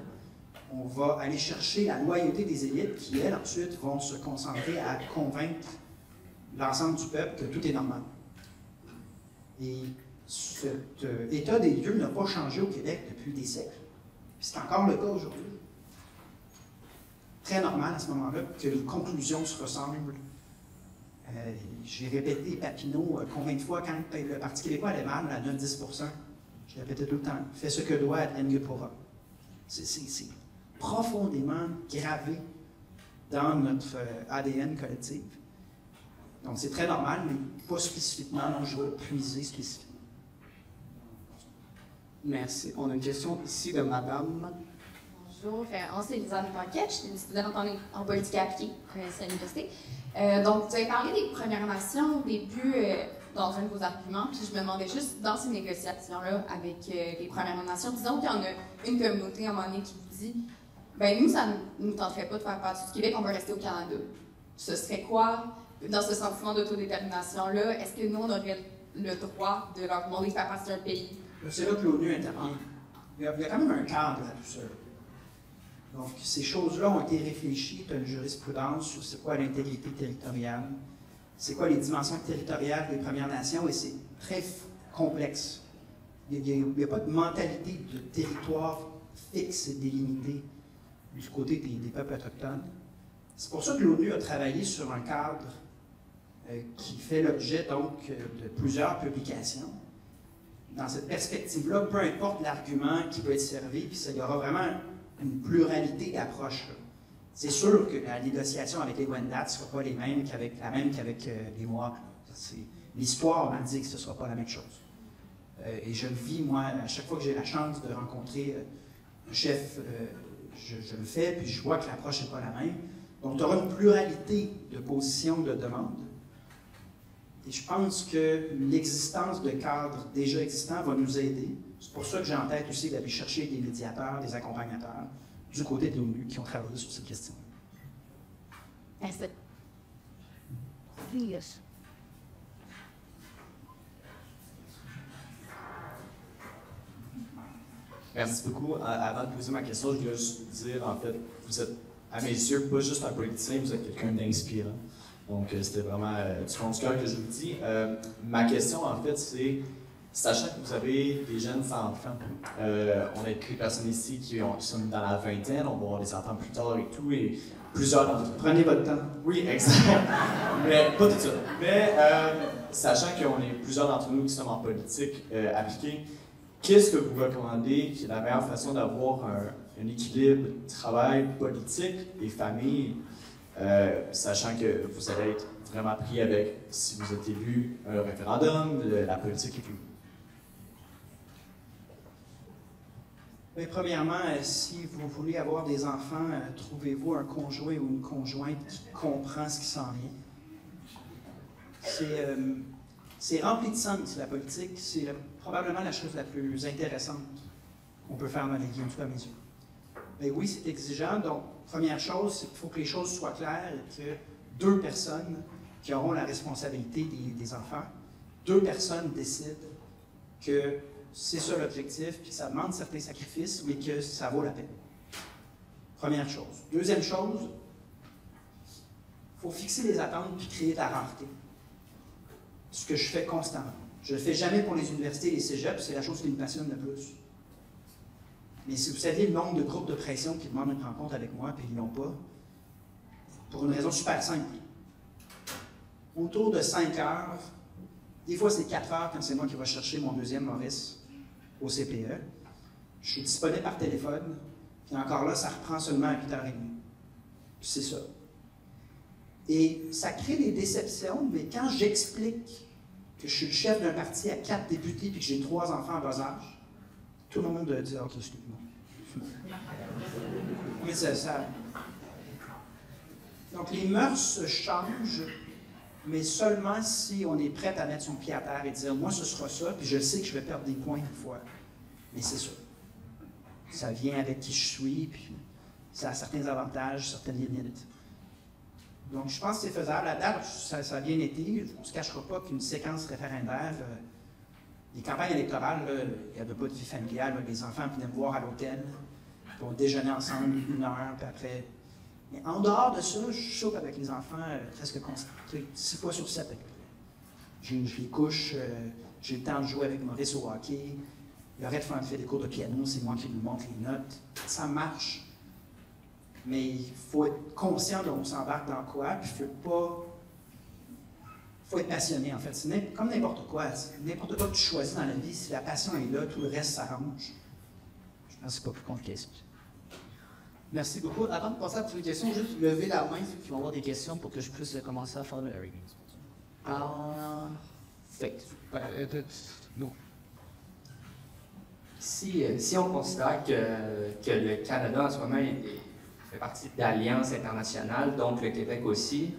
on va aller chercher la loyauté des élites qui, elles, ensuite, vont se concentrer à convaincre l'ensemble du peuple que tout est normal. Et cet état des lieux n'a pas changé au Québec depuis des siècles. C'est encore le cas aujourd'hui. Très normal à ce moment-là que les conclusions se ressemblent. J'ai répété Papineau combien de fois quand le Parti québécois allait mal à 9-10 %. Je répétais tout le temps, fais ce que doit, advienne que pourra. C'est profondément gravé dans notre ADN collectif. Donc c'est très normal, mais pas spécifiquement, non, je vais puiser spécifiquement. Merci. On a une question ici de madame. bonjour. On s'est Lisanne Paquette, je suis une étudiante en politique appliquée à l'université. Donc, vous avez parlé des Premières Nations au début dans un de vos arguments, puis je me demandais juste, dans ces négociations-là avec les Premières Nations, disons qu'il y en a une communauté à un moment donné qui vous dit ben nous, ça ne nous tenterait pas de faire partie du Québec, on veut rester au Canada. Ce serait quoi, dans ce sentiment d'autodétermination-là, est-ce que nous, on aurait le droit de leur demander de faire partie d'un pays? C'est là que l'ONU intervient. Il y a quand même un cadre à tout ça. Donc, ces choses-là ont été réfléchies. Tu as une jurisprudence sur c'est quoi l'intégrité territoriale, c'est quoi les dimensions territoriales des Premières Nations, et c'est très complexe. Il n'y a pas de mentalité de territoire fixe et délimité du côté des peuples autochtones. C'est pour ça que l'ONU a travaillé sur un cadre qui fait l'objet donc de plusieurs publications. Dans cette perspective-là, peu importe l'argument qui peut être servi, puis il y aura vraiment une pluralité d'approches. C'est sûr que la négociation avec les Wendat ne sera pas la même qu'avec les Mohawks. L'histoire m'a dit que ce ne sera pas la même chose. Et je le vis, moi, à chaque fois que j'ai la chance de rencontrer un chef, je le fais, puis je vois que l'approche n'est pas la même. Donc, tu auras une pluralité de positions, de demandes. Et je pense que l'existence de cadres déjà existants va nous aider. C'est pour ça que j'ai en tête aussi d'aller chercher des médiateurs, des accompagnateurs du côté de l'ONU qui ont travaillé sur cette question. Merci. Yes. Merci beaucoup. Avant de poser ma question, je voulais juste vous dire, en fait, vous êtes, à mes yeux, pas juste un politicien, vous êtes quelqu'un d'inspirant. Donc, c'était vraiment du fond du cœur que je vous dis. Ma question, en fait, c'est, sachant que vous avez des jeunes enfants, on a des personnes ici qui sont dans la vingtaine, on va avoir des enfants plus tard et tout, et plusieurs d'entre vous. Prenez votre temps. Oui, exact. Mais pas tout ça. Mais sachant qu'on est plusieurs d'entre nous qui sommes en politique appliquée, qu'est-ce que vous recommandez qui est la meilleure façon d'avoir un équilibre travail politique et famille, sachant que vous allez être vraiment pris avec, si vous êtes élu, un référendum, la politique et tout? Mais premièrement, si vous voulez avoir des enfants, trouvez-vous un conjoint ou une conjointe qui comprend ce qui s'en vient. C'est rempli de sens, la politique. C'est probablement la chose la plus intéressante qu'on peut faire dans les guillemets, à mes yeux. Mais oui, c'est exigeant. Donc, première chose, c'est qu'il faut que les choses soient claires et que deux personnes qui auront la responsabilité des enfants, deux personnes décident que c'est ça l'objectif, puis ça demande certains sacrifices, mais que ça vaut la peine. Première chose. Deuxième chose, il faut fixer les attentes puis créer de la rareté. Ce que je fais constamment. Je ne le fais jamais pour les universités et les cégeps, c'est la chose qui me passionne le plus. Mais si vous saviez le nombre de groupes de pression qui demandent une rencontre avec moi, puis ils ne l'ont pas, pour une raison super simple. Autour de 5 heures, des fois c'est 4 heures quand c'est moi qui vais chercher mon deuxième Maurice au CPE. Je suis disponible par téléphone, puis encore là, ça reprend seulement à 8h30. Puis c'est ça. Et ça crée des déceptions, mais quand j'explique que je suis le chef d'un parti à 4 députés puis que j'ai 3 enfants en bas âge, tout le monde dit « OK, excuse-moi. » Mais ça... Donc les mœurs changent, mais seulement si on est prêt à mettre son pied à terre et dire « Moi, ce sera ça, puis je sais que je vais perdre des points une fois. » Mais c'est ça. Ça vient avec qui je suis, puis ça a certains avantages, certaines limites. Donc, je pense que c'est faisable. À date, ça a bien été. On ne se cachera pas qu'une séquence référendaire, les campagnes électorales, il n'y avait pas de vie familiale. Les enfants venaient me voir à l'hôtel, puis on déjeunait ensemble 1 heure, puis après. Mais en dehors de ça, je soupe avec les enfants presque concentrés, 6 fois sur 7 à peu près. Je les couche, j'ai le temps de jouer avec Maurice au hockey. Il arrête de faire des cours de piano, c'est moi qui lui montre les notes. Ça marche. Mais il faut être conscient de où on s'embarque dans quoi, puis il faut être passionné, en fait. C'est comme n'importe quoi. N'importe quoi que tu choisis dans la vie, si la passion est là, tout le reste s'arrange. Je pense que c'est pas plus compliqué. Merci beaucoup. Avant de passer à toutes les questions, juste lever la main ceux qui vont avoir des questions pour que je puisse commencer à faire le hearing. Non. Si on considère que le Canada en ce moment fait partie d'alliances internationales, donc le Québec aussi,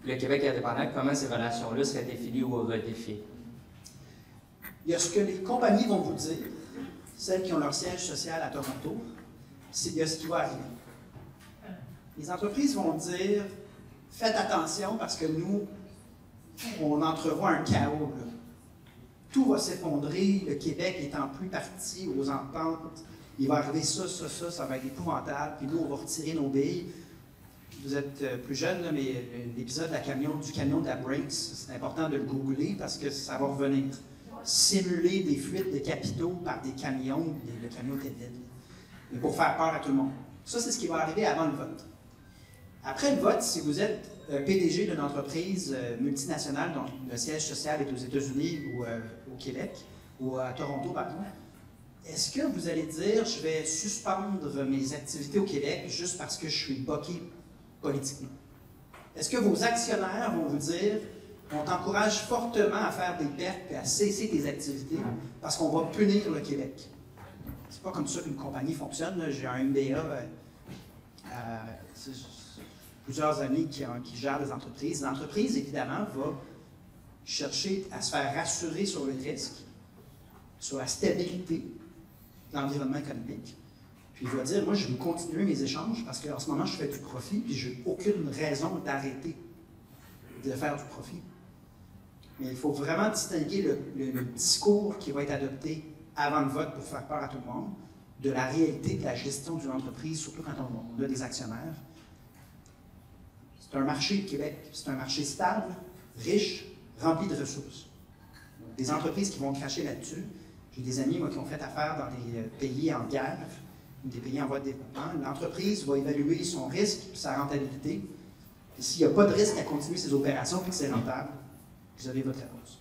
le Québec indépendant, comment ces relations-là seraient définies ou redéfinies? Il y a ce que les compagnies vont vous dire, celles qui ont leur siège social à Toronto, il y a ce qui va arriver. Les entreprises vont dire, faites attention parce que nous, on entrevoit un chaos. Là. Tout va s'effondrer, le Québec étant plus parti aux ententes, il va arriver ça va être épouvantable, puis nous, on va retirer nos billes. Vous êtes plus jeune, là, mais l'épisode du camion de la Brinks, c'est important de le googler parce que ça va revenir. Simuler des fuites de capitaux par des camions, le camion était vide, mais pour faire peur à tout le monde. Ça, c'est ce qui va arriver avant le vote. Après le vote, si vous êtes PDG d'une entreprise multinationale dont le siège social est aux États-Unis ou au Québec, ou à Toronto, pardon, est-ce que vous allez dire, je vais suspendre mes activités au Québec juste parce que je suis bloqué politiquement? Est-ce que vos actionnaires vont vous dire, on t'encourage fortement à faire des pertes et à cesser tes activités parce qu'on va punir le Québec? C'est pas comme ça qu'une compagnie fonctionne. Là. J'ai un MBA plusieurs années qui gère des entreprises. L'entreprise, évidemment, va chercher à se faire rassurer sur le risque, sur la stabilité de l'environnement économique. Puis il va dire, moi, je vais continuer mes échanges parce qu'en ce moment, je fais du profit, puis je n'ai aucune raison d'arrêter de faire du profit. Mais il faut vraiment distinguer le discours qui va être adopté avant le vote pour faire peur à tout le monde de la réalité de la gestion d'une entreprise, surtout quand on a des actionnaires. C'est un marché, le Québec, c'est un marché stable, riche, rempli de ressources. Des entreprises qui vont cracher là-dessus. J'ai des amis, moi, qui ont fait affaire dans des pays en guerre, ou des pays en voie de développement. L'entreprise va évaluer son risque et sa rentabilité. Et s'il n'y a pas de risque à continuer ses opérations et que c'est rentable, vous avez votre réponse.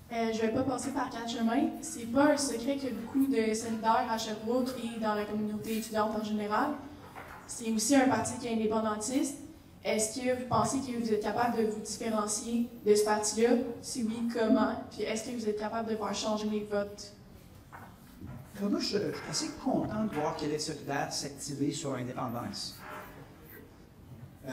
Je ne vais pas passer par quatre chemins. C'est pas un secret que beaucoup de solidaires à Sherbrooke et dans la communauté étudiante en général. C'est aussi un parti qui est indépendantiste. Est-ce que vous pensez que vous êtes capable de vous différencier de ce parti-là? Si oui, comment? Puis est-ce que vous êtes capable de faire changer les votes? Moi, je suis assez content de voir Québec solidaire s'activer sur l'indépendance.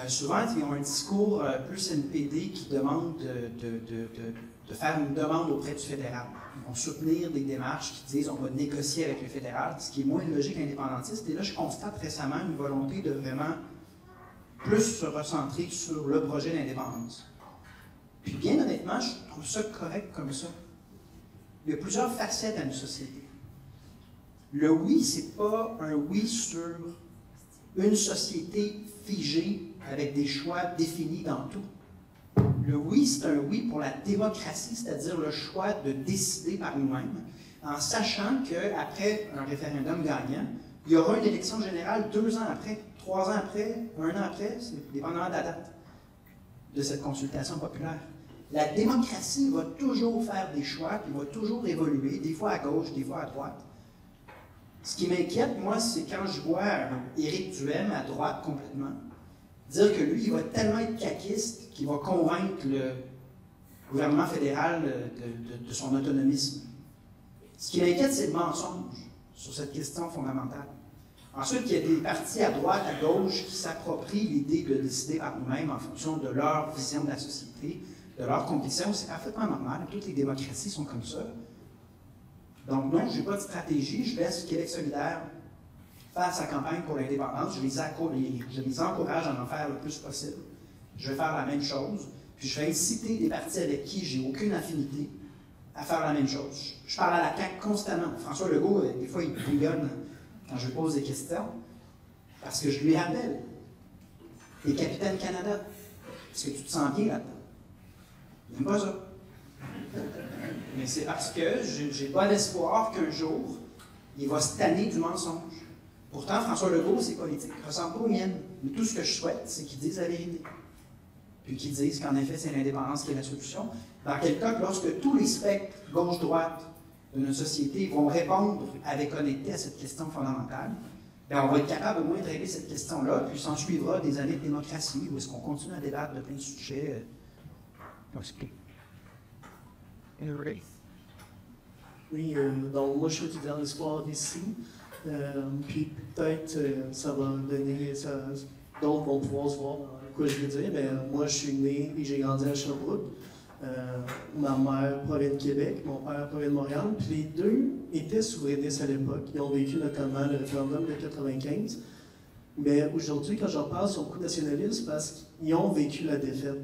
Souvent, ils ont un discours plus NPD qui demande de faire une demande auprès du fédéral. Ils vont soutenir des démarches qui disent on va négocier avec le fédéral, ce qui est moins une logique indépendantiste. Et là, je constate récemment une volonté de vraiment plus se recentrer sur le projet d'indépendance. Puis bien honnêtement, je trouve ça correct comme ça. Il y a plusieurs facettes à une société. Le oui, c'est pas un oui sur une société figée avec des choix définis dans tout. Le oui, c'est un oui pour la démocratie, c'est-à-dire le choix de décider par nous-mêmes, en sachant qu'après un référendum gagnant, il y aura une élection générale 2 ans après, 3 ans après, 1 an après, c'est dépendamment de la date de cette consultation populaire. La démocratie va toujours faire des choix, puis va toujours évoluer, des fois à gauche, des fois à droite. Ce qui m'inquiète, moi, c'est quand je vois Éric Duhem à droite complètement, dire que lui, il va tellement être caquiste qu'il va convaincre le gouvernement fédéral de son autonomisme. Ce qui m'inquiète, c'est le mensonge sur cette question fondamentale. Ensuite, il y a des partis à droite, à gauche, qui s'approprient l'idée de décider par nous-mêmes en fonction de leur vision de la société, de leurs convictions. C'est parfaitement normal. Toutes les démocraties sont comme ça. Donc non, je n'ai pas de stratégie. Je laisse Québec solidaire faire sa campagne pour l'indépendance. Je les encourage à en faire le plus possible. Je vais faire la même chose. Puis je vais inciter des partis avec qui j'ai aucune affinité à faire la même chose. Je parle à la CAQ constamment. François Legault, des fois, il rigole quand je lui pose des questions, parce que je lui rappelle, les capitaines Canada, est-ce que tu te sens bien là-dedans? J'aime pas ça. Mais c'est parce que j'ai bon espoir qu'un jour, il va se tanner du mensonge. Pourtant, François Legault, ses politiques ne ressemblent pas aux miennes. Mais tout ce que je souhaite, c'est qu'ils disent la vérité. Puis qu'ils disent qu'en effet, c'est l'indépendance qui est la solution. Dans quel cas, lorsque tous les spectres gauche-droite de notre société vont répondre avec honnêteté à cette question fondamentale, bien, on va être capable au moins de régler cette question-là, puis s'en suivra des années de démocratie, où est-ce qu'on continue à débattre de plein de sujets. Henry. Oui, donc moi je suis étudiant d'histoire ici. Puis peut-être ça va donner, d'autres vont pouvoir se voir dans quoi je veux dire. Mais moi je suis né et j'ai grandi à Sherbrooke. Ma mère provient de Québec, mon père provient de Montréal. Puis les deux étaient souverainistes à l'époque. Ils ont vécu notamment le référendum de 1995. Mais aujourd'hui, quand j'en parle, ils sont beaucoup nationalistes parce qu'ils ont vécu la défaite.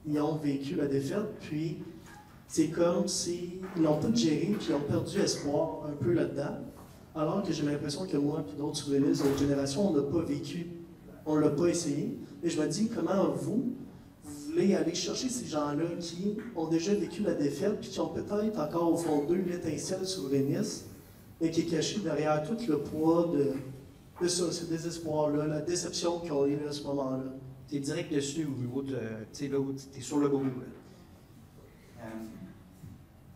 Ils ont vécu la défaite, puis c'est comme s'ils l'ont tout géré, puis ils ont perdu espoir un peu là-dedans. Alors que j'ai l'impression que moi et d'autres souverainistes d'autres générations, on n'a pas vécu, on ne l'a pas essayé. Et je me dis, comment vous voulez aller chercher ces gens-là qui ont déjà vécu la défaite, puis qui ont peut-être encore au fond d'eux l'étincelle souverainiste, mais qui est cachée derrière tout le poids de ça, ce désespoir-là, la déception qu'ils ont eue à ce moment-là. Tu es direct dessus au niveau de. Tu sais, là où tu es sur le beau bout.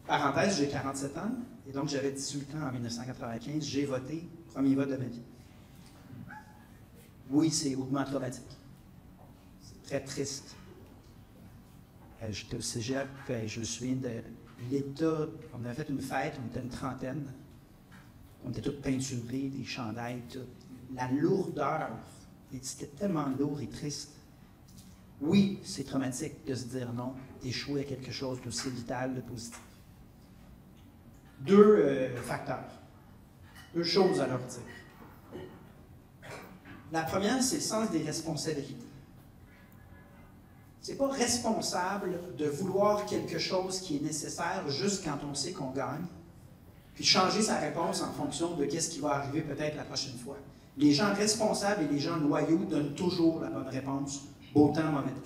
Parenthèse, j'ai 47 ans, et donc j'avais 18 ans en 1995. J'ai voté, premier vote de ma vie. Oui, c'est hautement traumatique. C'est très triste. J'étais au cégep, je me souviens de l'État. On avait fait une fête, on était une trentaine. On était tous peinturés, des chandails, tout. La lourdeur, c'était tellement lourd et triste. Oui, c'est traumatique de se dire non, d'échouer à quelque chose d'aussi vital, de positif. Deux facteurs, deux choses à leur dire. La première, c'est le sens des responsabilités. C'est pas responsable de vouloir quelque chose qui est nécessaire juste quand on sait qu'on gagne, puis changer sa réponse en fonction de qu'est-ce qui va arriver peut-être la prochaine fois. Les gens responsables et les gens loyaux donnent toujours la bonne réponse, beau temps, mauvais temps.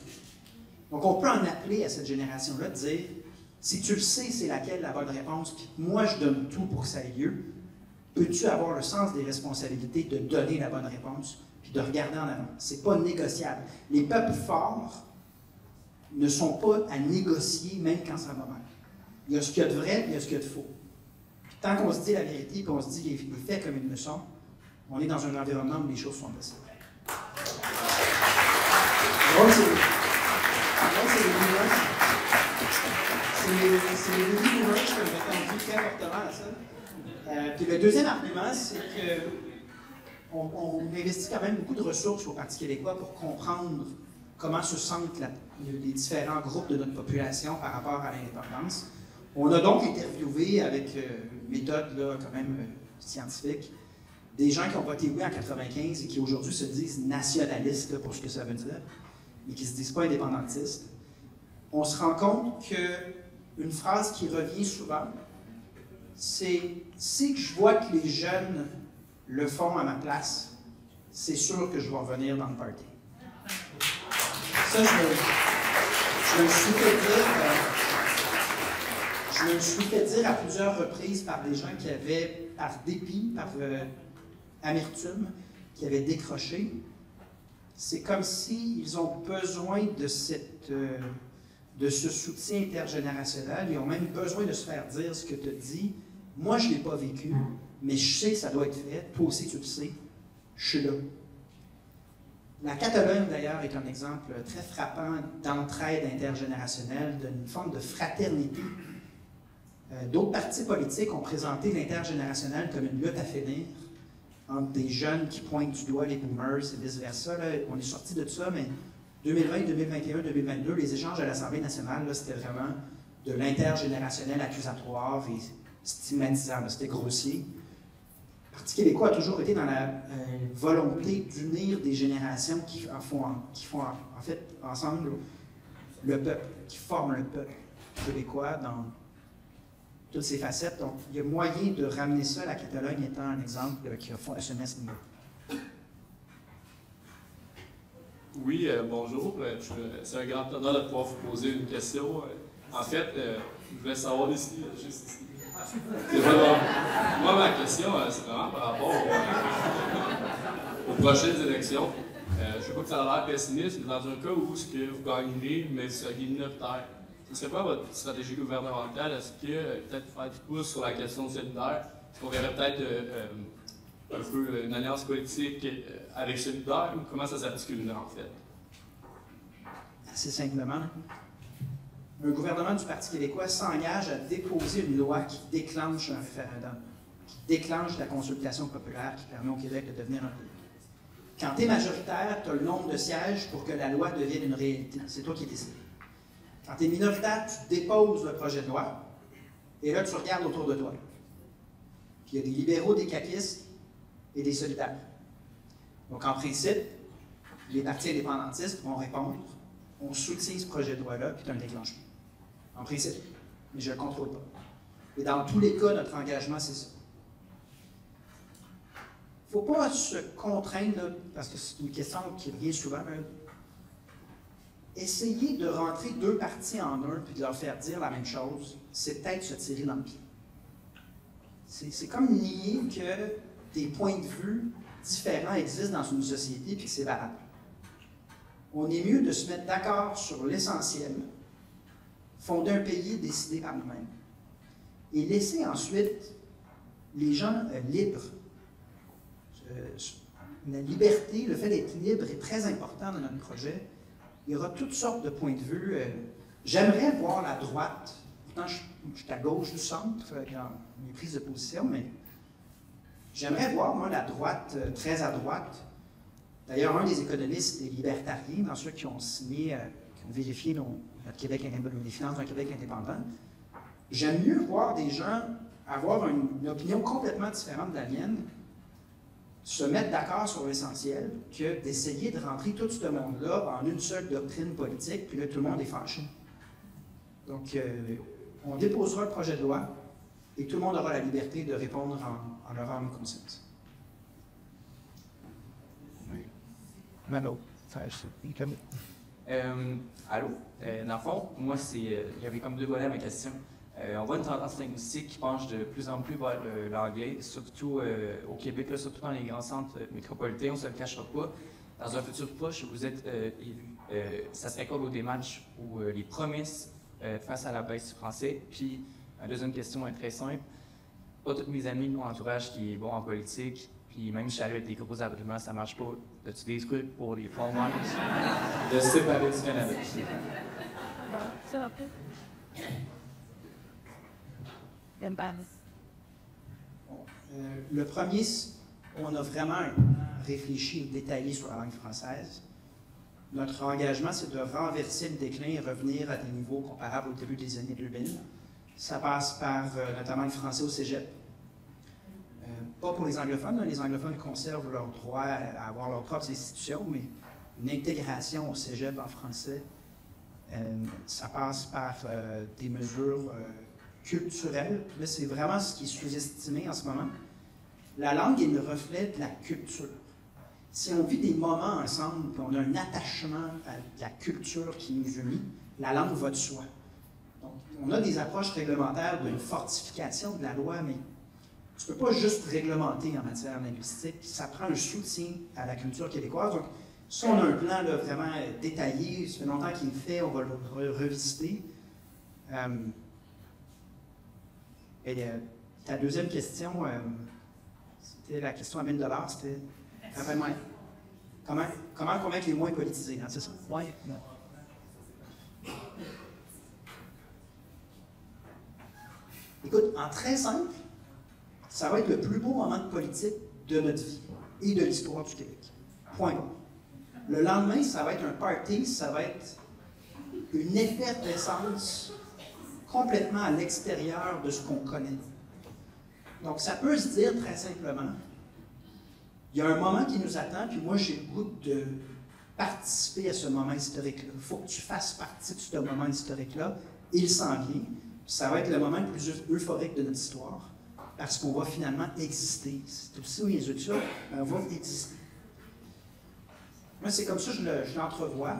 Donc, on peut en appeler à cette génération-là de dire, si tu le sais, c'est laquelle la bonne réponse, puis moi, je donne tout pour que ça ait lieu, peux-tu avoir le sens des responsabilités de donner la bonne réponse, puis de regarder en avant? C'est pas négociable. Les peuples forts ne sont pas à négocier, même quand ça va mal. Il y a ce qu'il y a de vrai, il y a ce qu'il y a de faux. Puis tant qu'on se dit la vérité, puis on se dit les faits comme ils le sont, on est dans un environnement où les choses sont possibles. Donc, c'est les baby boomers qui ont répondu très fortement à ça. Puis le deuxième argument, c'est qu'on investit quand même beaucoup de ressources au Parti québécois pour comprendre comment se sentent les différents groupes de notre population par rapport à l'indépendance. On a donc interviewé avec une méthode là, quand même scientifique des gens qui ont voté oui en 1995 et qui aujourd'hui se disent nationalistes là, pour ce que ça veut dire, mais qui ne se disent pas indépendantistes. On se rend compte qu'une phrase qui revient souvent, c'est « si je vois que les jeunes le font à ma place, c'est sûr que je vais revenir dans le party ». Ça, je me le suis fait dire à plusieurs reprises par des gens qui avaient, par dépit, par amertume, qui avaient décroché. C'est comme s'ils ont besoin de ce soutien intergénérationnel. Ils ont même besoin de se faire dire ce que tu dis. Moi, je ne l'ai pas vécu, mais je sais que ça doit être fait. Toi aussi, tu le sais. Je suis là. La Catalogne, d'ailleurs, est un exemple très frappant d'entraide intergénérationnelle, d'une forme de fraternité. D'autres partis politiques ont présenté l'intergénérationnel comme une lutte à finir entre des jeunes qui pointent du doigt les boomers et vice-versa. On est sorti de ça, mais 2020, 2021, 2022, les échanges à l'Assemblée nationale, c'était vraiment de l'intergénérationnel accusatoire et stigmatisant. C'était grossier. Le Parti québécois a toujours été dans la volonté d'unir des générations qui font en fait ensemble le peuple, qui forment le peuple québécois dans toutes ses facettes. Donc, il y a moyen de ramener ça, la Catalogne étant un exemple qui a fonctionné à ce niveau. Oui, bonjour. C'est un grand honneur de pouvoir vous poser une question. En fait, je voulais savoir ici, juste ici. Moi, ma question, c'est vraiment par rapport aux prochaines élections. Je ne sais pas que ça a l'air pessimiste, mais dans un cas où ce que vous gagnerez, mais vous seriez minoritaire, ce serait quoi votre stratégie gouvernementale? Est-ce que peut-être faire du pouce sur la question solidaire? Est-ce qu'on verrait peut-être un peu une alliance politique avec solidaire? Ou comment ça s'articulerait en fait? Assez simplement. un gouvernement du Parti québécois s'engage à déposer une loi qui déclenche un référendum, qui déclenche la consultation populaire qui permet au Québec de devenir un pays. Quand tu es majoritaire, tu as le nombre de sièges pour que la loi devienne une réalité. C'est toi qui décides. Quand tu es minoritaire, tu déposes le projet de loi, et là, tu regardes autour de toi. Puis il y a des libéraux, des caquistes et des solidaires. Donc, en principe, les partis indépendantistes vont répondre, on soutient ce projet de loi-là, puis tu as un déclenchement. En principe. Mais je ne le contrôle pas. Et dans tous les cas, notre engagement, c'est ça. Il ne faut pas se contraindre, là, parce que c'est une question qui revient souvent. Essayer de rentrer deux partis en un puis de leur faire dire la même chose, c'est peut-être se tirer dans le pied. C'est comme nier que des points de vue différents existent dans une société et que c'est valable. On est mieux de se mettre d'accord sur l'essentiel, fonder un pays décidé par nous-mêmes, et laisser ensuite les gens libres. La liberté, le fait d'être libre est très important dans notre projet. Il y aura toutes sortes de points de vue. J'aimerais voir la droite. Pourtant, je suis à gauche du centre dans mes prises de position, mais j'aimerais voir, moi, la droite très à droite. D'ailleurs, un des économistes des libertariens, dans ceux qui ont signé, qui ont vérifié notre Québec les finances d'un Québec indépendant, j'aime mieux voir des gens avoir une opinion complètement différente de la mienne, se mettre d'accord sur l'essentiel, que d'essayer de rentrer tout ce monde-là en une seule doctrine politique, puis là, tout le monde est fâché. Donc, on déposera le projet de loi, et tout le monde aura la liberté de répondre en leur âme et conscience. Mano, allô? Dans le fond, moi, j'avais comme deux volets à ma question. On voit une tendance linguistique qui penche de plus en plus vers l'anglais, surtout au Québec, là, surtout dans les grands centres métropolitains, on ne se le cachera pas. Dans un futur proche, vous êtes élu. Ça se raccorde aux démarches ou les promesses face à la baisse du français. Puis, ma deuxième question est très simple. Pas tous mes amis, mon entourage qui est bon en politique, puis même si j'arrive avec des gros arguments, ça ne marche pas. As-tu des trucs pour les frontliners de séparer du Canada? Ça va pas. Le premier, on a vraiment réfléchi et détaillé sur la langue française. Notre engagement, c'est de renverser le déclin et revenir à des niveaux comparables au début des années 2000. Ça passe par notamment le français au cégep. Pas pour les anglophones. Les anglophones conservent leur droit à avoir leurs propres institutions, mais une intégration au cégep en français, ça passe par des mesures culturelle. Là, c'est vraiment ce qui est sous-estimé en ce moment. La langue est le reflet de la culture. Si on vit des moments ensemble, puis on a un attachement à la culture qui nous unit, la langue va de soi. Donc, on a des approches réglementaires d'une fortification de la loi, mais tu ne peux pas juste réglementer en matière linguistique. Ça prend un soutien à la culture québécoise. Donc, ça, on a un plan là, vraiment détaillé. Ça fait longtemps qu'il est fait, on va le revisiter. Et ta deuxième question, c'était la question à 1 000 $, c'était, rappelle-moi, comment convaincre les moins politisés, hein, c'est ça? Oui. Écoute, en très simple, ça va être le plus beau moment de politique de notre vie et de l'histoire du Québec. Point. Le lendemain, ça va être un party, ça va être une effervescence complètement à l'extérieur de ce qu'on connaît. Donc, ça peut se dire très simplement, il y a un moment qui nous attend, puis moi, j'ai le goût de participer à ce moment historique-là. Il faut que tu fasses partie de ce moment historique-là. Il s'en vient. Ça va être le moment le plus euphorique de notre histoire, parce qu'on va finalement exister. C'est aussi où les autres, on va exister. Moi, c'est comme ça que je l'entrevois.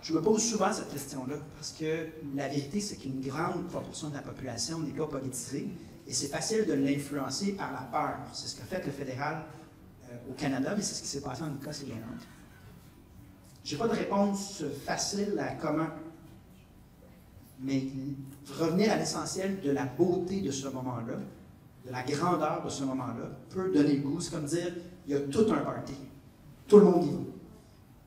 Je me pose souvent cette question-là, parce que la vérité, c'est qu'une grande proportion de la population n'est pas politisée, et c'est facile de l'influencer par la peur. C'est ce qu'a fait le fédéral au Canada, mais c'est ce qui s'est passé en Écosse-Irlande. Je n'ai pas de réponse facile à comment, mais revenir à l'essentiel de la beauté de ce moment-là, de la grandeur de ce moment-là, peut donner le goût. C'est comme dire, il y a tout un party. Tout le monde y va.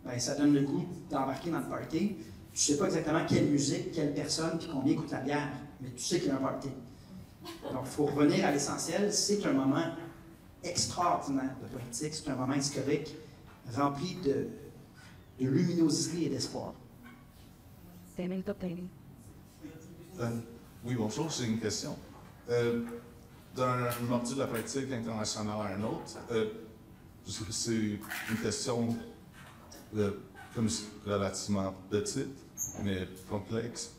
Bien, ça donne le goût d'embarquer dans le party. Tu ne sais pas exactement quelle musique, quelle personne, puis combien coûte la bière, mais tu sais qu'il y a un party. Donc, il faut revenir à l'essentiel. C'est un moment extraordinaire de politique, c'est un moment historique rempli de luminosité et d'espoir. Oui, bonjour, j'ai une question. D'un mordu de la politique internationale à un autre, c'est une question comme relativement petite, mais complexe.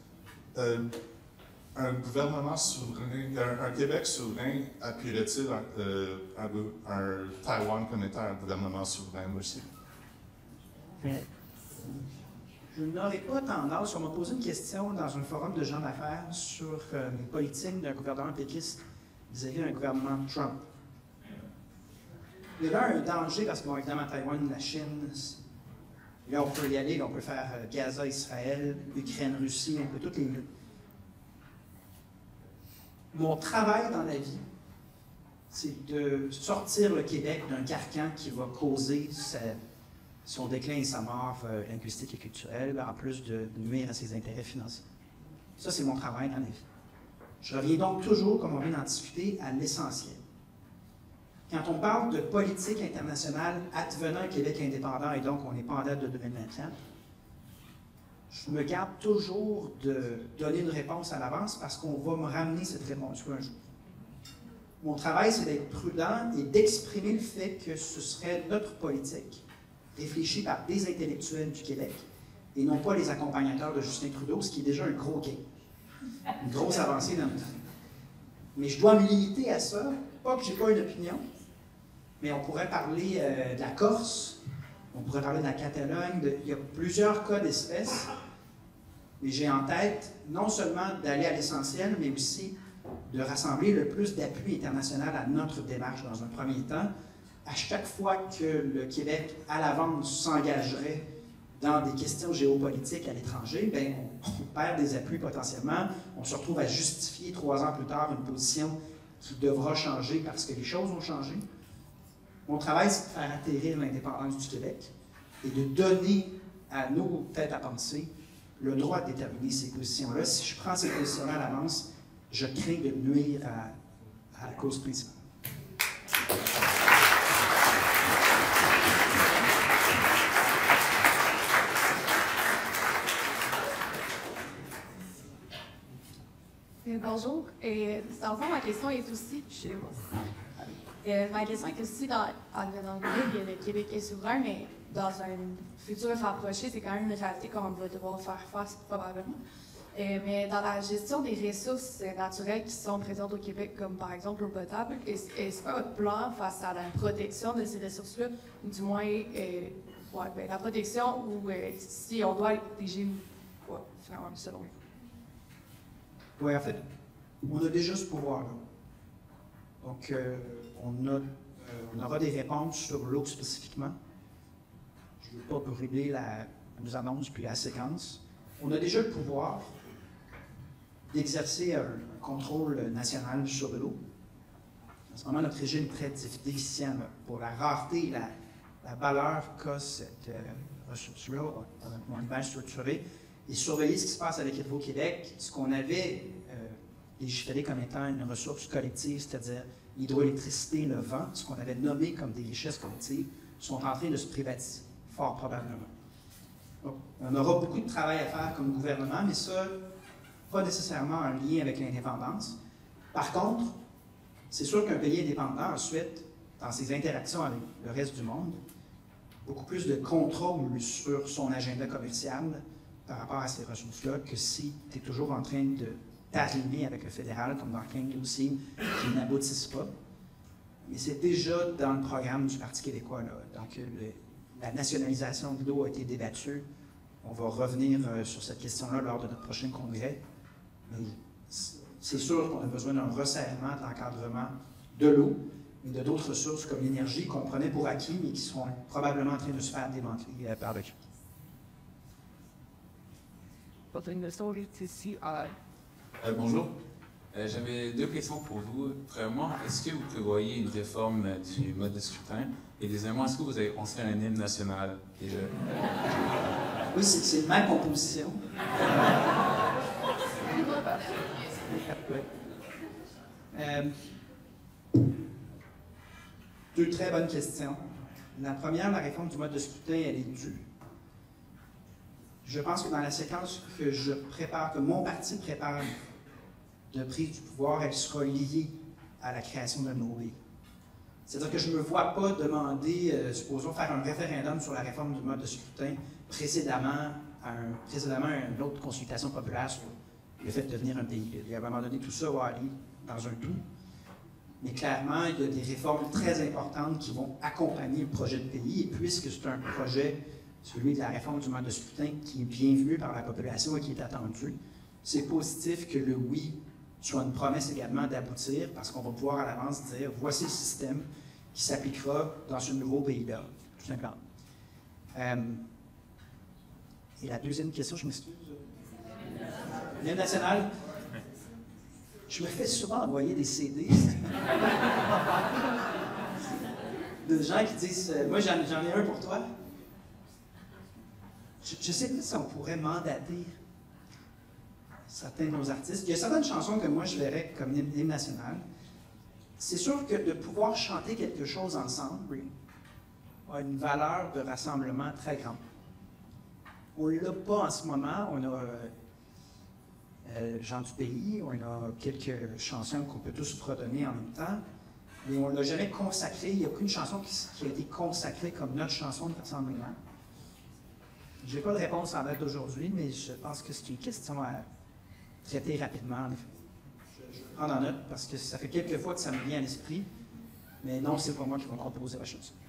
Un gouvernement souverain, un Québec souverain appuierait-il un Taïwan comme étant un gouvernement souverain aussi? Je n'aurais pas tendance. On m'a posé une question dans un forum de gens d'affaires sur les politiques d'un gouvernement péquiste vis-à-vis d'un gouvernement Trump. Il y a là un danger parce que, bon, évidemment, Taïwan, la Chine, là, on peut y aller, on peut faire Gaza, Israël, Ukraine, Russie, un peu toutes les. Mon travail dans la vie, c'est de sortir le Québec d'un carcan qui va causer son déclin et sa mort linguistique et culturelle, en plus de nuire à ses intérêts financiers. Ça, c'est mon travail dans la vie. Je reviens donc toujours, comme on vient d'en discuter, à l'essentiel. Quand on parle de politique internationale advenant un Québec indépendant, et donc on n'est pas en date de 2024, je me garde toujours de donner une réponse à l'avance parce qu'on va me ramener cette réponse un jour. Mon travail, c'est d'être prudent et d'exprimer le fait que ce serait notre politique, réfléchie par des intellectuels du Québec, et non pas les accompagnateurs de Justin Trudeau, ce qui est déjà un gros gain, une grosse avancée dans notre vie. Mais je dois me limiter à ça, pas que je n'ai pas une opinion, mais on pourrait parler de la Corse, on pourrait parler de la Catalogne, il y a plusieurs cas d'espèces, mais j'ai en tête non seulement d'aller à l'essentiel, mais aussi de rassembler le plus d'appui international à notre démarche dans un premier temps. À chaque fois que le Québec, à l'avance, s'engagerait dans des questions géopolitiques à l'étranger, bien, on perd des appuis potentiellement. On se retrouve à justifier 3 ans plus tard une position qui devra changer parce que les choses ont changé. Mon travail, c'est de faire atterrir l'indépendance du Québec et de donner à nos têtes à penser le droit de déterminer ces positions-là. Si je prends ces positions-là à l'avance, je crains de nuire à la cause principale. Bonjour. Dans le fond, ma question est aussi. Ma question est aussi dans le Québec est souverain, mais dans un futur rapproché, c'est quand même une réalité qu'on va devoir faire face probablement. Mais dans la gestion des ressources naturelles qui sont présentes au Québec, comme par exemple l'eau potable, est-ce quoi votre plan face à la protection de ces ressources-là, ou du moins la protection, ou si on doit être protéger ou finalement, selon vous? Oui, en fait, on a déjà ce pouvoir-là. Donc, on aura des réponses sur l'eau spécifiquement. Je ne veux pas brûler nos annonces puis la séquence. On a déjà le pouvoir d'exercer un contrôle national sur l'eau. En ce moment, notre régime est très déficient pour la rareté et la valeur qu'a cette ressource-là. On est bien structuré. Et surveiller ce qui se passe avec Hydro-Québec, ce qu'on avait légiféré comme étant une ressource collective, c'est-à-dire l'hydroélectricité, le vent, ce qu'on avait nommé comme des richesses collectives, sont en train de se privatiser, fort probablement. Donc, on aura beaucoup de travail à faire comme gouvernement, mais ça, pas nécessairement en lien avec l'indépendance. Par contre, c'est sûr qu'un pays indépendant, ensuite, dans ses interactions avec le reste du monde, beaucoup plus de contrôle sur son agenda commercial par rapport à ces ressources-là que si tu es toujours en train de t'arrimer avec le fédéral, comme dans le cas aussi, qui n'aboutissent pas. Mais c'est déjà dans le programme du Parti québécois. Là. Donc, la nationalisation de l'eau a été débattue. On va revenir sur cette question-là lors de notre prochain congrès. Mais c'est sûr qu'on a besoin d'un resserrement de l'encadrement de l'eau, mais de d'autres ressources comme l'énergie qu'on prenait pour acquis, mais qui sont probablement en train de se faire démanteler par le Québec. Bonjour. J'avais deux questions pour vous. Premièrement, est-ce que vous prévoyez une réforme du mode de scrutin? Et deuxièmement, est-ce que vous avez pensé à un hymne national? Oui, c'est ma composition. Deux très bonnes questions. La première, la réforme du mode de scrutin, elle est due. Je pense que dans la séquence que je prépare, que mon parti prépare de prise du pouvoir, elle sera liée à la création d'un nouveau pays. C'est-à-dire que je ne me vois pas demander, supposons, faire un référendum sur la réforme du mode de scrutin précédemment à une autre consultation populaire sur le fait de devenir un pays. Et à un moment donné, tout ça va aller dans un tout. Mais clairement, il y a des réformes très importantes qui vont accompagner le projet de pays. Et puisque c'est un projet, celui de la réforme du mode de scrutin, qui est bienvenu par la population et qui est attendu, c'est positif que le oui soit une promesse également d'aboutir, parce qu'on va pouvoir à l'avance dire voici le système qui s'appliquera dans ce nouveau pays-là, tout simplement. Et la deuxième question, je m'excuse. L'hymne national. Je me fais souvent envoyer des CD de gens qui disent moi, j'en ai un pour toi. Je ne sais pas si on pourrait mandater certains de nos artistes. Il y a certaines chansons que moi, je verrais comme hymne national. C'est sûr que de pouvoir chanter quelque chose ensemble a une valeur de rassemblement très grande. On ne l'a pas en ce moment. On a gens du pays, on a quelques chansons qu'on peut tous fredonner en même temps, mais on ne l'a jamais consacré. Il n'y a aucune chanson qui a été consacrée comme notre chanson de rassemblement. Je n'ai pas de réponse en date d'aujourd'hui, mais je pense que c'est une question à traiter rapidement, en effet. Je vais prendre en note parce que ça fait quelques fois que ça me vient à l'esprit, mais non, c'est pas moi qui vais composer la chanson.